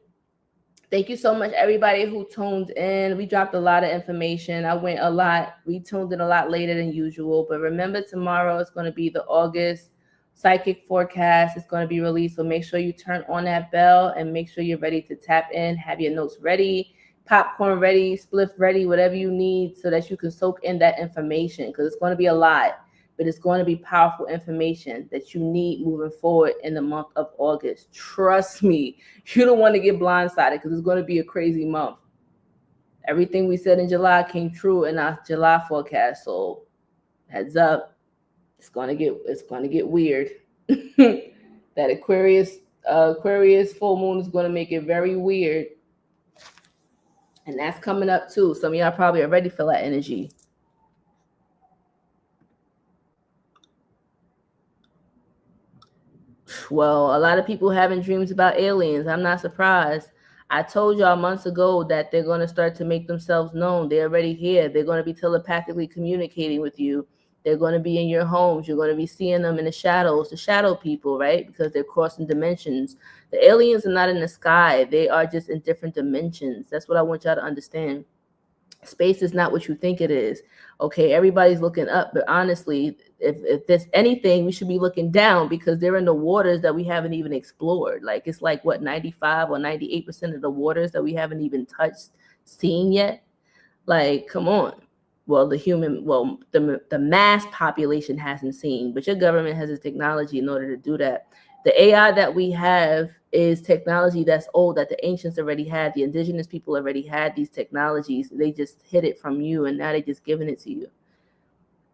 thank you so much, everybody who tuned in. We dropped a lot of information. We tuned in a lot later than usual. But remember, tomorrow is going to be the August psychic forecast. It's going to be released. So make sure you turn on that bell and make sure you're ready to tap in. Have your notes ready, popcorn ready, spliff ready, whatever you need so that you can soak in that information, because it's going to be a lot. But it's going to be powerful information that you need moving forward in the month of August. Trust me, you don't want to get blindsided, because it's going to be a crazy month. Everything we said in July came true in our July forecast. So Heads up, it's gonna get weird. That Aquarius full moon is gonna make it very weird, and that's coming up too. Some of y'all probably already feel that energy. Well, a lot of people having dreams about aliens. I'm not surprised. I told y'all months ago that they're going to start to make themselves known. They're already here. They're going to be telepathically communicating with you. They're going to be in your homes. You're going to be seeing them in the shadows, the shadow people, right? Because they're crossing dimensions. The aliens are not in the sky. They are just in different dimensions. That's what I want y'all to understand. Space is not what you think it is. Okay, everybody's looking up, but honestly, if there's anything, we should be looking down because they're in the waters that we haven't even explored. Like it's like what 95 or 98% of the waters that we haven't even touched, seen yet. Like, come on. Well, the mass population hasn't seen, but your government has the technology in order to do that. The AI that we have is technology that's old, that the ancients already had. The indigenous people already had these technologies. They just hid it from you, and now they're just giving it to you.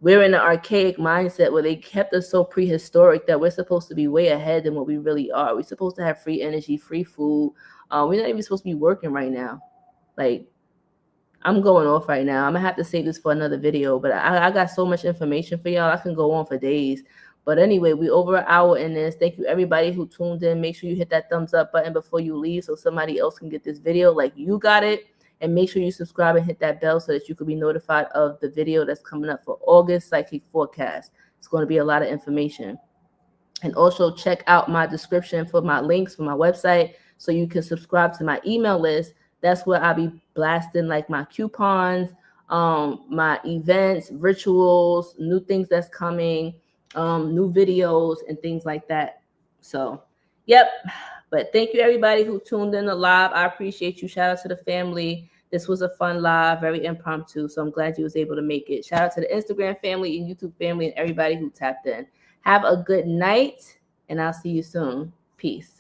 We're in an archaic mindset where they kept us so prehistoric that we're supposed to be way ahead than what we really are. We're supposed to have free energy, free food. We're not even supposed to be working right now. Like, I'm going off right now. I'm gonna have to save this for another video, but I got so much information for y'all. I can go on for days. But anyway, we over an hour in this. Thank you everybody who tuned in. Make sure you hit that thumbs up button before you leave so somebody else can get this video like you got it. And make sure you subscribe and hit that bell so that you can be notified of the video that's coming up for August Psychic Forecast. It's going to be a lot of information. And also check out my description for my links for my website so you can subscribe to my email list. That's where I'll be blasting like my coupons, my events, rituals, new things that's coming, new videos and things like that. So, yep. But thank you everybody who tuned in the live. I appreciate you. Shout out to the family. This was a fun live, very impromptu. So I'm glad you was able to make it. Shout out to the Instagram family and YouTube family and everybody who tapped in. Have a good night, and I'll see you soon. Peace.